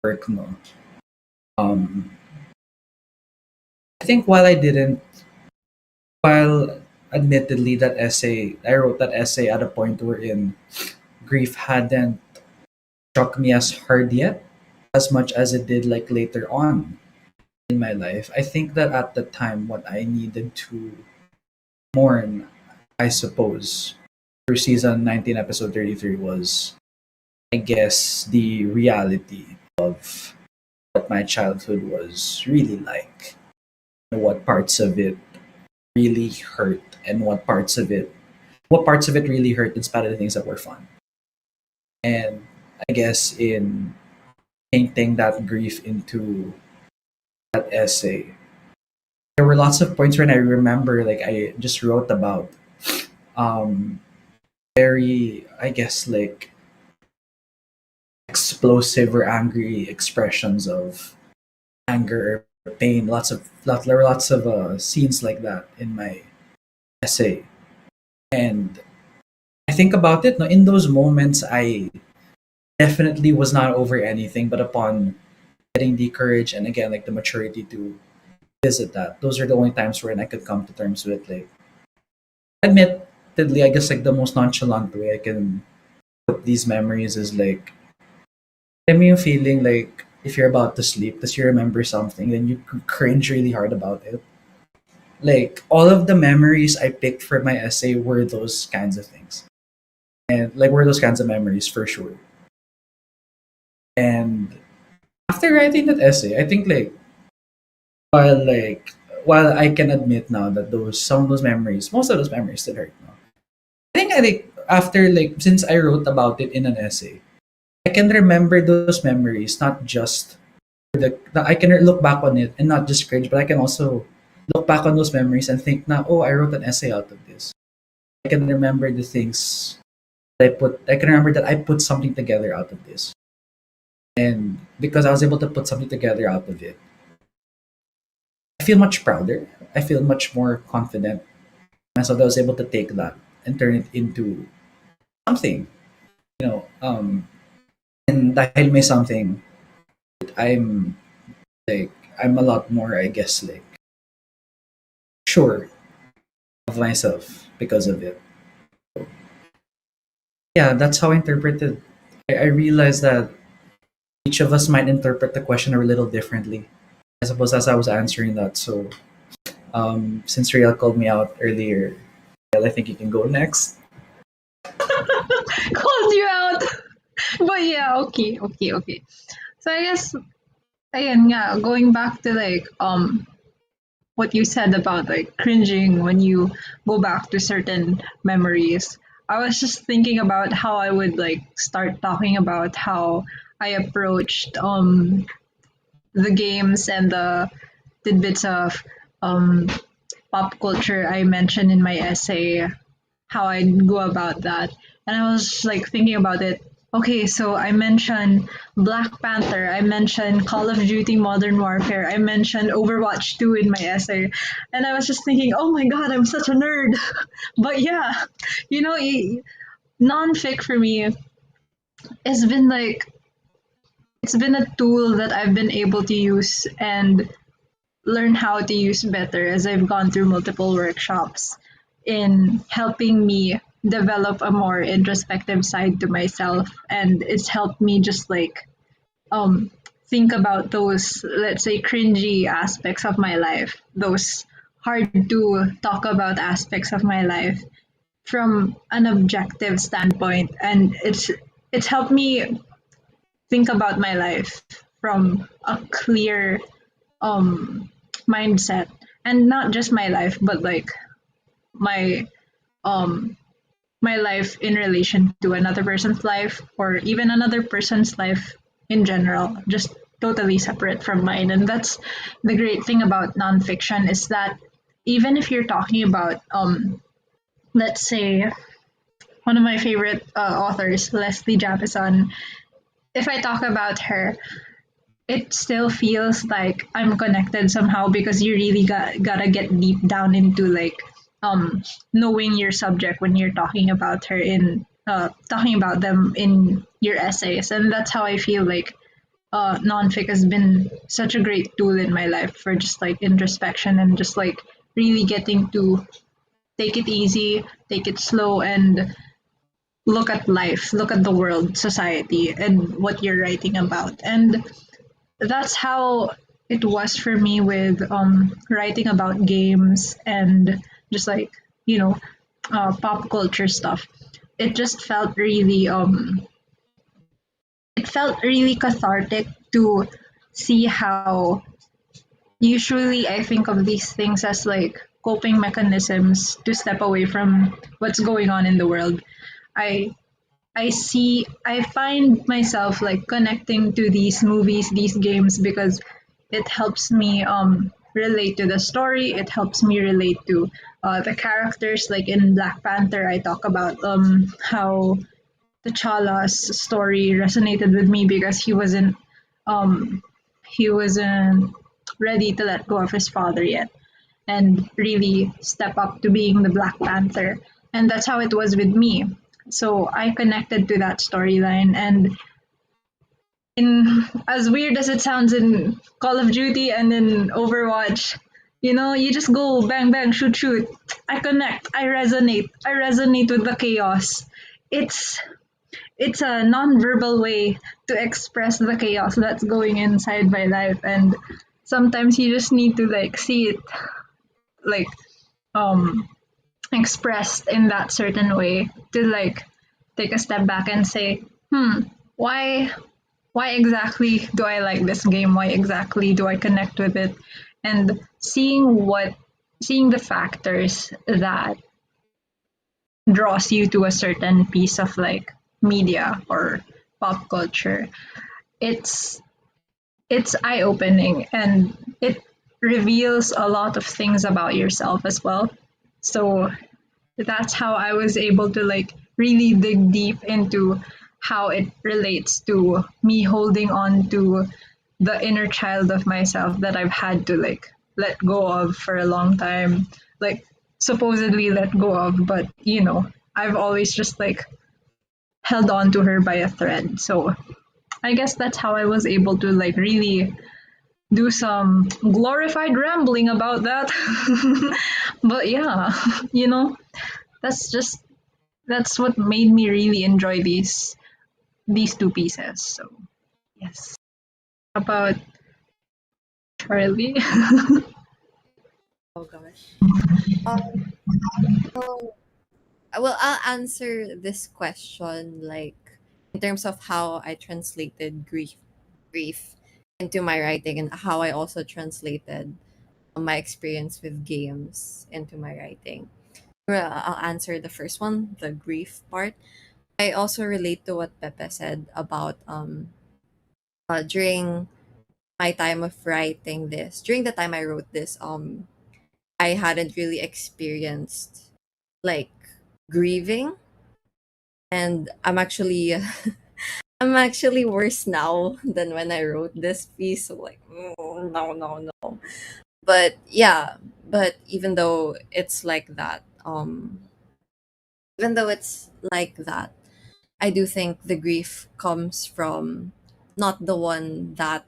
work, no, um, I think while admittedly I wrote that essay at a point wherein grief hadn't struck me as hard yet, as much as it did like later on. in my life. I think that at the time, what I needed to mourn, I suppose, through season 19, episode 33 was, I guess, the reality of what my childhood was really like, and what parts of it really hurt, and what parts of it really hurt in spite of the things that were fun. And I guess in painting that grief into that essay, there were lots of points when I remember, like, I just wrote about um very, I guess, like, explosive or angry expressions of anger or pain. There were lots of scenes like that in my essay. And I think about it, no, in those moments I definitely was not over anything, but upon getting the courage and, again, like, the maturity to visit that, those are the only times when I could come to terms with, like, admittedly, I guess, like, the most nonchalant way I can put these memories is, like, I mean, feeling like if you're about to sleep, because you remember something, then you cringe really hard about it. Like, all of the memories I picked for my essay were those kinds of things, and, like, were those kinds of memories for sure. And after writing that essay, I think, while like while I can admit now that those some of those memories, most of those memories still hurt now. I think after, like, since I wrote about it in an essay, I can remember those memories, not just I can look back on it and not just cringe, but I can also look back on those memories and think now, oh, I wrote an essay out of this. I can remember the things that I can remember that I put something together out of this. And because I was able to put something together out of it, I feel much prouder. I feel much more confident myself that I was able to take that and turn it into something, you know. And dahil may something, I'm like, I'm a lot more, I guess, like, sure of myself because of it. Yeah, that's how I interpreted. I realized that each of us might interpret the question a little differently. I suppose as I was answering that. So, since Riel called me out earlier, Riel, I think you can go next. Called you out. But yeah, okay, okay, okay. So I guess again, yeah, going back to like what you said about like cringing when you go back to certain memories. I was just thinking about how I would like start talking about how I approached the games and the tidbits of um pop culture I mentioned in my essay, how I go about that. And I was like thinking about it. Okay, so I mentioned Black Panther, I mentioned Call of Duty Modern Warfare, I mentioned Overwatch 2 in my essay. And I was just thinking, oh my god, I'm such a nerd. But yeah, you know, non-fic for me has been like, it's been a tool that I've been able to use and learn how to use better as I've gone through multiple workshops in helping me develop a more introspective side to myself. And it's helped me just like um think about those, let's say, cringy aspects of my life, those hard to talk about aspects of my life from an objective standpoint. And it's helped me think about my life from a clear um mindset, and not just my life but like my um my life in relation to another person's life, or even another person's life in general, just totally separate from mine. And that's the great thing about nonfiction, is that even if you're talking about let's say one of my favorite authors, Leslie Javison, if I talk about her, it still feels like I'm connected somehow, because you really gotta get deep down into like knowing your subject when you're talking about her in talking about them in your essays. And that's how I feel like nonfic has been such a great tool in my life for just like introspection and just like really getting to take it easy, take it slow, and look at life, look at the world, society, and what you're writing about. And that's how it was for me with writing about games and just like you know pop culture stuff. It just felt really it felt really cathartic to see how usually I think of these things as like coping mechanisms to step away from what's going on in the world. I I find myself like connecting to these movies, these games because it helps me relate to the story. It helps me relate to the characters. Like in Black Panther, I talk about how T'Challa's story resonated with me because um he wasn't ready to let go of his father yet and really step up to being the Black Panther. And that's how it was with me. So I connected to that storyline. And in as weird as it sounds in Call of Duty and in Overwatch, you just go bang bang shoot shoot. I connect. I resonate. I resonate with the chaos. It's it's a non-verbal way to express the chaos that's going inside my life, and sometimes you just need to like see it like um expressed in that certain way to like take a step back and say, why why exactly do I like this game? Why exactly do I connect with it? And seeing the factors that draws you to a certain piece of like media or pop culture, it's it's eye opening and it reveals a lot of things about yourself as well. So that's how I was able to like really dig deep into how it relates to me holding on to the inner child of myself that I've had to like let go of for a long time. Like supposedly let go of, but I've always just like held on to her by a thread. So I guess that's how I was able to like really do some glorified rambling about that. But yeah, you know, that's just that's what made me really enjoy these two pieces. So yes. About Charlie. Oh gosh. Um, so, well, I'll answer this question like in terms of how I translated grief into my writing and how I also translated my experience with games into my writing. Well, I'll answer the first one, the grief part. I also relate to what Pepe said about during my time of writing this, during the time I wrote this, I hadn't really experienced like grieving, and I'm actually worse now than when I wrote this piece. So like, no, no, no. But yeah, but even though it's like that, I do think the grief comes from not the one that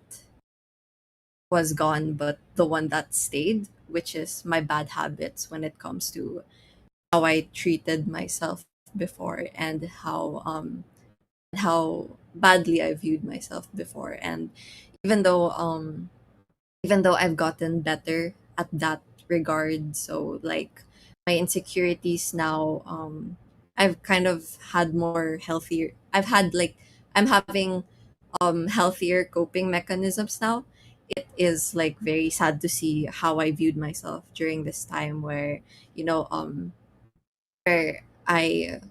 was gone, but the one that stayed, which is my bad habits when it comes to how I treated myself before and how badly I viewed myself before. And even though um even though I've gotten better at that regard, so like my insecurities now, I've kind of had more healthier. I'm having healthier coping mechanisms now. It is like very sad to see how I viewed myself during this time where you know where I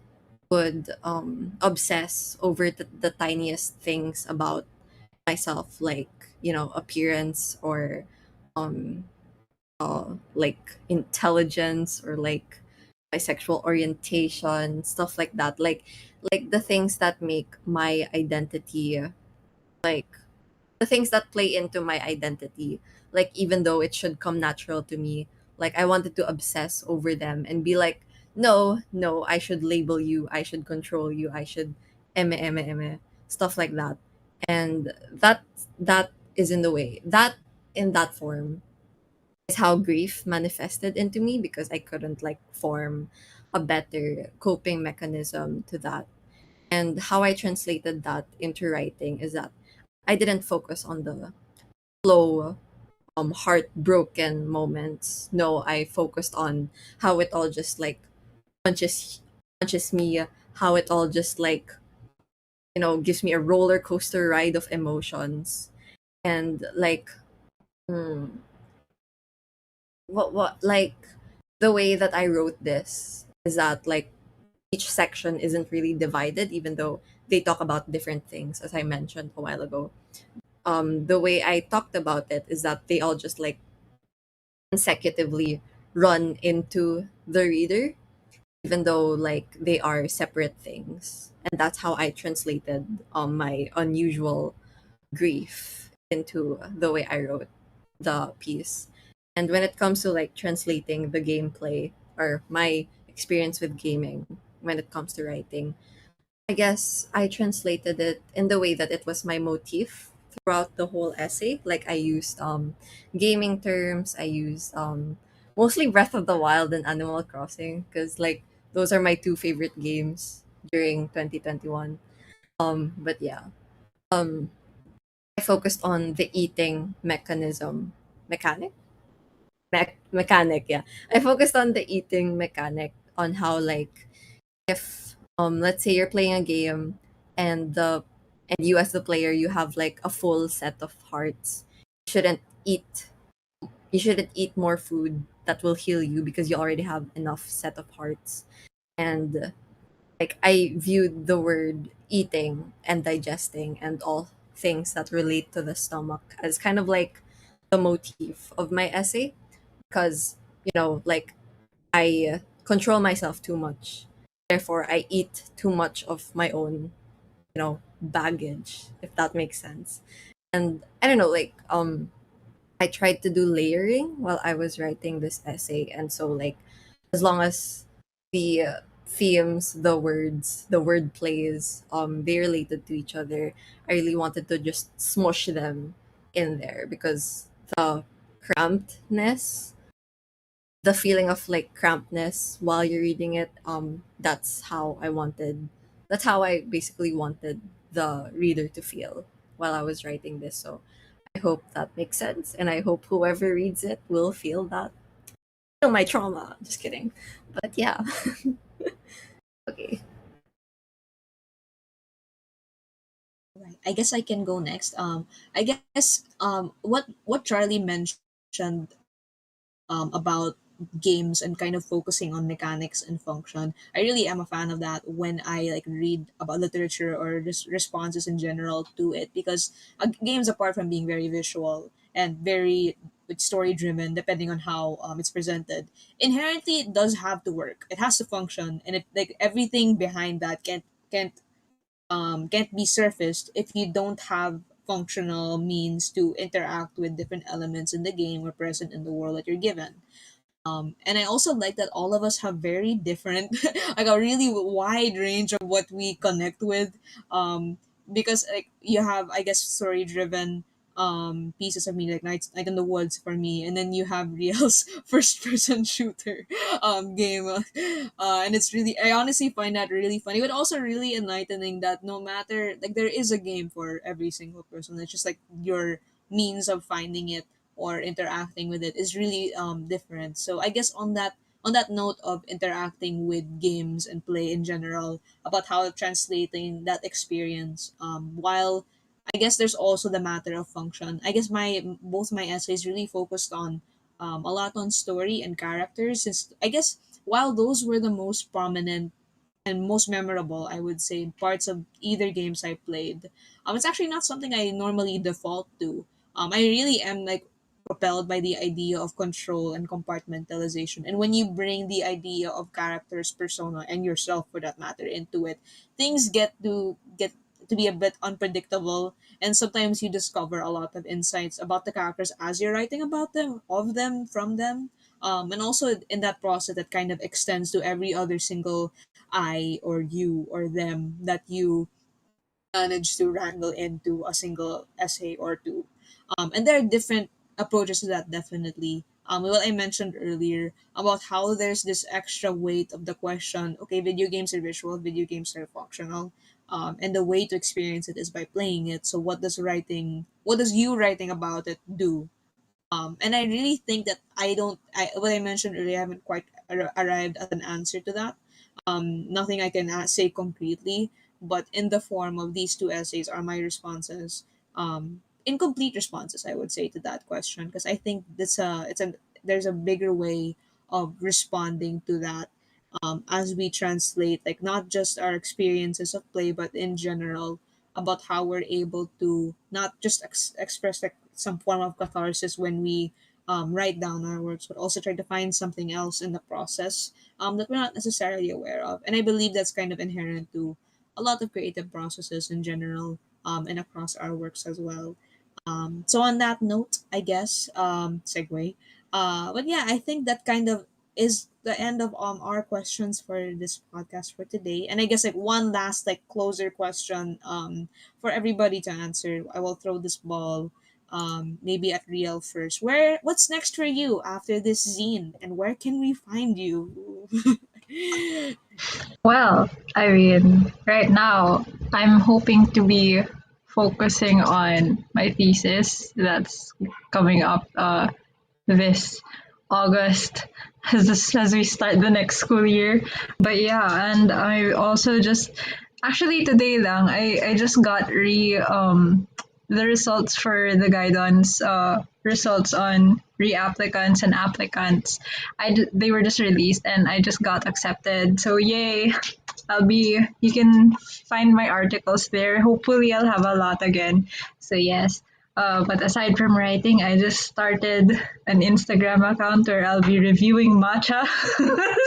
would obsess over the tiniest things about myself, like appearance or um like intelligence or like my sexual orientation, stuff like that, like the things that make my identity, like the things that play into my identity, like even though it should come natural to me, like I wanted to obsess over them and be like, no, no, I should label you, I should control you, I should stuff like that. And that is in the way that in that form is how grief manifested into me because I couldn't like form a better coping mechanism to that. And how I translated that into writing is that I didn't focus on the flow heartbroken moments. No, I focused on how it all just like punches punches me, how it all just like, gives me a roller coaster ride of emotions. And like, hmm, what like the way that I wrote this is that like each section isn't really divided, even though they talk about different things, as I mentioned a while ago. The way I talked about it is that they all just like consecutively run into the reader, even though like they are separate things. And that's how I translated my unusual grief into the way I wrote the piece. And when it comes to like translating the gameplay or my experience with gaming when it comes to writing, I guess I translated it in the way that it was my motif throughout the whole essay. Like I used gaming terms, I used mostly Breath of the Wild and Animal Crossing because like those are my two favorite games during 2021. But yeah. Um I focused on the eating mechanism. Mechanic? Mechanic, yeah. I focused on the eating mechanic on how like if let's say you're playing a game and you as the player you have like a full set of hearts. You shouldn't eat you shouldn't eat more food that will heal you because you already have enough set of hearts. And like I viewed the word eating and digesting and all things that relate to the stomach as kind of like the motif of my essay because like I control myself too much. Therefore, I eat too much of my own, baggage, if that makes sense. And I don't know, like, I tried to do layering while I was writing this essay. And so, like, as long as the themes, the words, the word plays, they related to each other, I really wanted to just smush them in there because the crampedness, the feeling of like crampedness while you're reading it, that's how I basically wanted the reader to feel while I was writing this. So I hope that makes sense, and I hope whoever reads it will feel my trauma. Just kidding. But yeah. Okay. Right. I guess I can go next. I guess what Charlie mentioned about games and kind of focusing on mechanics and function. I really am a fan of that when I like read about literature or just responses in general to it because games, apart from being very visual and very story driven, depending on how it's presented, inherently it does have to work. It has to function, and it like everything behind that can't be surfaced if you don't have functional means to interact with different elements in the game or present in the world that you're given. And I also like that all of us have very different, like a really wide range of what we connect with. Because like you have, I guess, story driven pieces of me like Night in the Woods for me, and then you have Real's first person shooter game, and it's really, I honestly find that really funny, but also really enlightening that no matter, like, there is a game for every single person. It's just like your means of finding it or interacting with it is really different. So I guess on that note of interacting with games and play in general, about how translating that experience, while I guess there's also the matter of function. I guess my both my essays really focused on a lot on story and characters, since I guess while those were the most prominent and most memorable, I would say, parts of either games I played. It's actually not something I normally default to. I really am like propelled by the idea of control and compartmentalization. And when you bring the idea of characters, persona, and yourself for that matter into it, things get to be a bit unpredictable, and sometimes you discover a lot of insights about the characters as you're writing about them, of them, from them. And also in that process that kind of extends to every other single I or you or them that you manage to wrangle into a single essay or two. And there are different approaches to that, definitely. What I mentioned earlier about how there's this extra weight of the question, okay, video games are visual, video games are functional. And the way to experience it is by playing it. So what does you writing about it do? And I really think that what I mentioned earlier, I haven't quite arrived at an answer to that. Nothing I can say concretely, but in the form of these two essays are my responses. Incomplete responses, I would say, to that question, because I think there's a bigger way of responding to that, as we translate, like, not just our experiences of play, but in general about how we're able to not just express like some form of catharsis when we write down our works, but also try to find something else in the process that we're not necessarily aware of. And I believe that's kind of inherent to a lot of creative processes in general, and across our works as well. So on that note, I guess, segue. But yeah, I think that kind of is the end of our questions for this podcast for today. And I guess like one last like closer question for everybody to answer. I will throw this ball maybe at Riel first. What's next for you after this zine, and where can we find you? Well, Irene, right now I'm hoping to be focusing on my thesis that's coming up this August as we start the next school year. But yeah, and I also just actually today lang I just got the results for the guidance results on reapplicants and applicants. They were just released and I just got accepted. So yay. You can find my articles there. Hopefully I'll have a lot again. So yes. But aside from writing, I just started an Instagram account where I'll be reviewing matcha.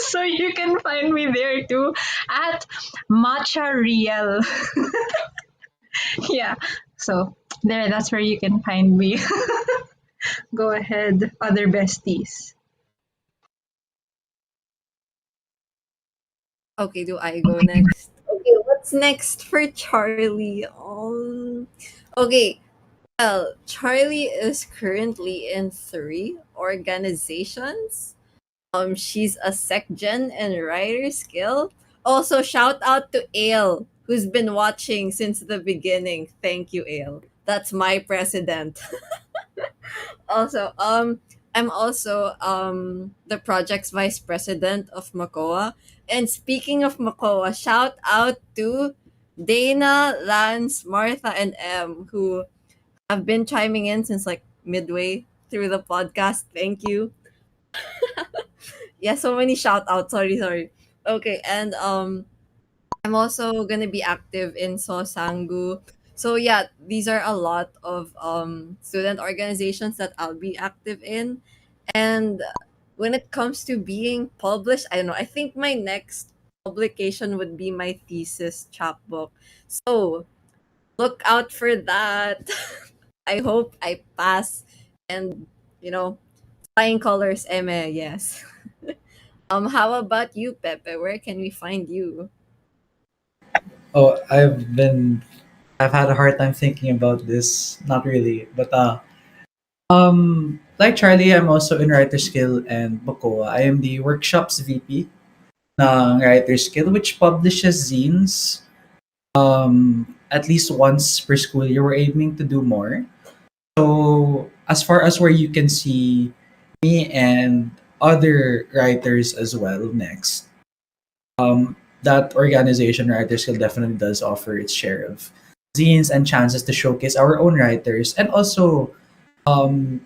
So you can find me there too at Matcha Real. Yeah. So that's where you can find me. Go ahead, other besties. Okay, do I go next? Okay, what's next for Charlie? Okay, well, Charlie is currently in three organizations. She's a SecGen and Writer Skill. Also, shout out to Ale, who's been watching since the beginning. Thank you, Ale. That's my president. Also, I'm also the project's vice president of Makoa. And speaking of Makoa, shout out to Dana, Lance, Martha, and M, who have been chiming in since like midway through the podcast. Thank you. Yeah, so many shout outs. Sorry. Okay, and I'm also gonna be active in Sosangu. So yeah, these are a lot of student organizations that I'll be active in. And when it comes to being published, I don't know. I think my next publication would be my thesis chapbook. So look out for that. I hope I pass and you know, flying colors, yes. How about you, Pepe? Where can we find you? Oh, I've had a hard time thinking about this. Not really, but like Charlie, I'm also in Writer Skill and Bacoa. I am the workshops VP ng Writer Skill, which publishes zines at least once per school year. We're aiming to do more. So as far as where you can see me and other writers as well next, that organization Writers Guild definitely does offer its share of zines and chances to showcase our own writers and also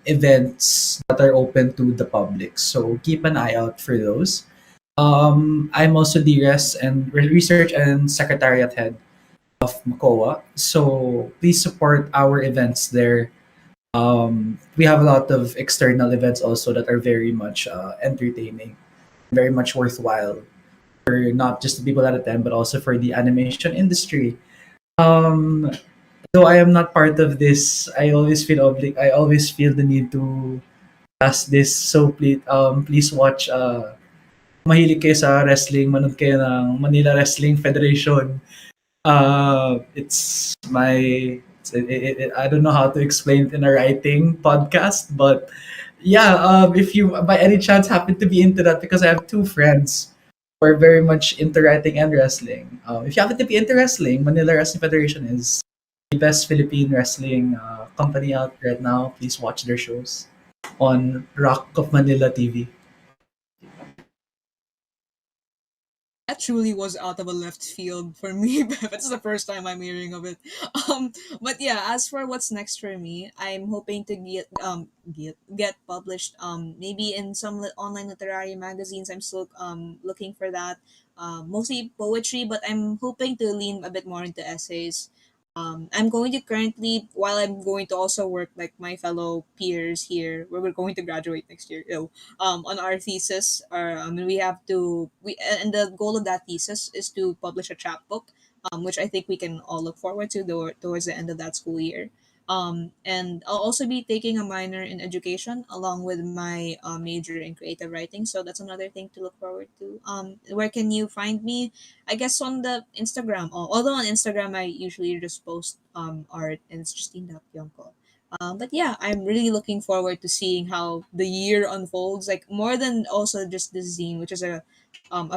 events that are open to the public. So keep an eye out for those. I'm also the research and secretariat head of Makoa. So please support our events there. We have a lot of external events also that are very much entertaining, very much worthwhile for not just the people that attend, but also for the animation industry. Um, though I am not part of this, I always feel the need to ask this. So please watch. Mahilig kayo sa wrestling, manood kayo ng Manila Wrestling Federation. It's my I don't know how to explain it in a writing podcast, but yeah, if you by any chance happen to be into that, because I have two friends who are very much into writing and wrestling. If you happen to be into wrestling, Manila Wrestling Federation is the best Philippine wrestling company out right now. Please watch their shows. on Rock of Manila TV. That truly was out of a left field for me. But it's the first time I'm hearing of it. Um, but yeah, as for what's next for me, I'm hoping to get published. Maybe in some online literary magazines. I'm still looking for that. Mostly poetry, but I'm hoping to lean a bit more into essays. I'm going to currently, while I'm going to also work like my fellow peers here, where we're going to graduate next year. On our thesis, or we have to we and the goal of that thesis is to publish a chapbook, which I think we can all look forward to towards the end of that school year. And I'll also be taking a minor in education along with my major in creative writing, so that's another thing to look forward to. Where can you find me? I guess on the Instagram. Although on Instagram I usually just post art, and it's Justine.Yonko. But yeah, I'm really looking forward to seeing how the year unfolds. Like more than also just this zine, which is a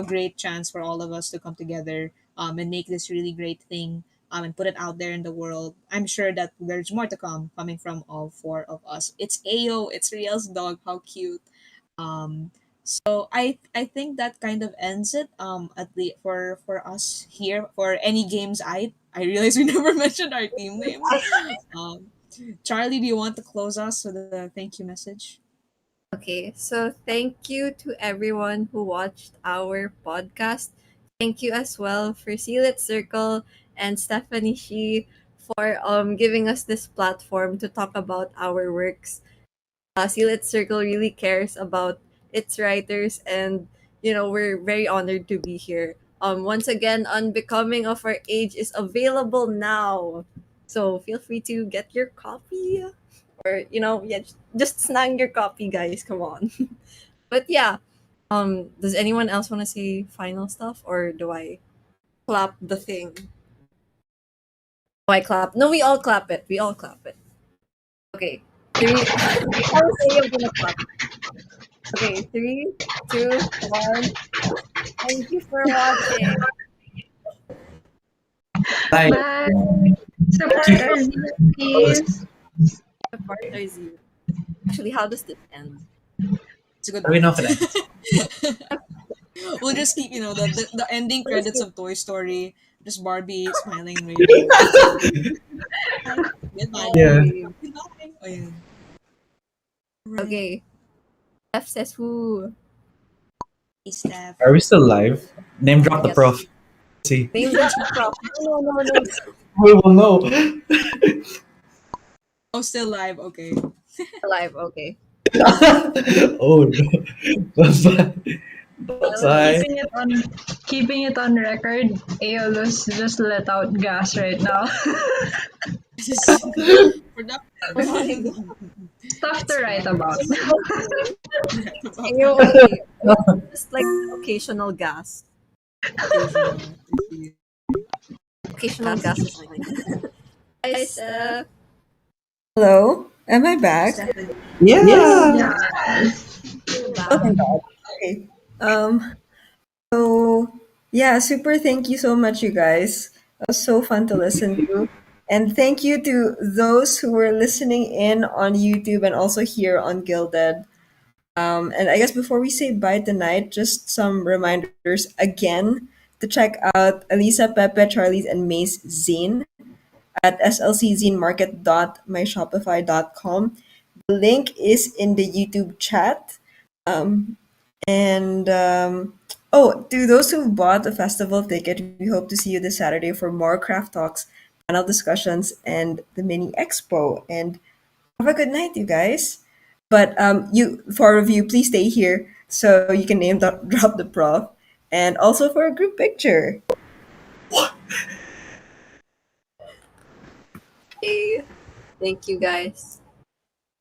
great chance for all of us to come together and make this really great thing and put it out there in the world. I'm sure that there's more to come coming from all four of us. It's Ayo, it's Riel's dog. How cute. Um, so I think that kind of ends it. At the for us here for any games I realize we never mentioned our team names. Um, Charlie, do you want to close us with a thank you message? Okay, so thank you to everyone who watched our podcast. Thank you as well for Seal It Circle and Stephanie Shi for giving us this platform to talk about our works. Seal It Circle really cares about its writers, and we're very honored to be here. Once again, Unbecoming of Our Age is available now, so feel free to get your copy, or yeah, just snag your copy, guys. Come on. But yeah, does anyone else want to say final stuff, or do I clap the thing? Do I clap? No, we all clap it. We all clap it. Okay, three. I will say I'm gonna clap. Okay, three, two, one. Thank you for watching. Bye. Bye. Thank Support you our for listening. VIPs. The partner zero. Actually, how does this end? It's a good Sabi one. ng friends. We'll just keep the ending What is credits it? of Toy Story, just Barbie smiling and waving. That's it. Bye. Goodbye. Yeah. Yay. Goodbye. Oh yeah. Right. Okay. F says who? Hey, Steph. Are we still live? Name drop the Yes. prof. See. Name drop the prop. No, no, no, no. We will know. Oh, still live. Okay. Alive. Okay. Oh no. Bye-bye. Well, Bye-bye. keeping it on record. Aeolus just let out gas right now. This is Oh my productive. god. Stuff to It's write fun. about. About And you're okay. Just like occasional gas. occasional. I see. Occasional gas is fine. Hi, Steph. Hello, am I back? Yeah. Yes. You're Oh, back. thank God. Okay. Um. So yeah, super. Thank you so much, you guys. It was so fun to listen to, and thank you to those who were listening in on YouTube and also here on Gilded. And I guess before we say bye tonight, just some reminders again to check out Elisa, Pepe, Charlie's, and May's zine at slczmarket.myshopify.com. The link is in the YouTube chat. Um, and oh, to those who bought the festival ticket, we hope to see you this Saturday for more craft talks, panel discussions, and the mini expo. And have a good night, you guys. But you for a review, please stay here so you can drop the prof, and also for a group picture. Hey. Thank you, guys.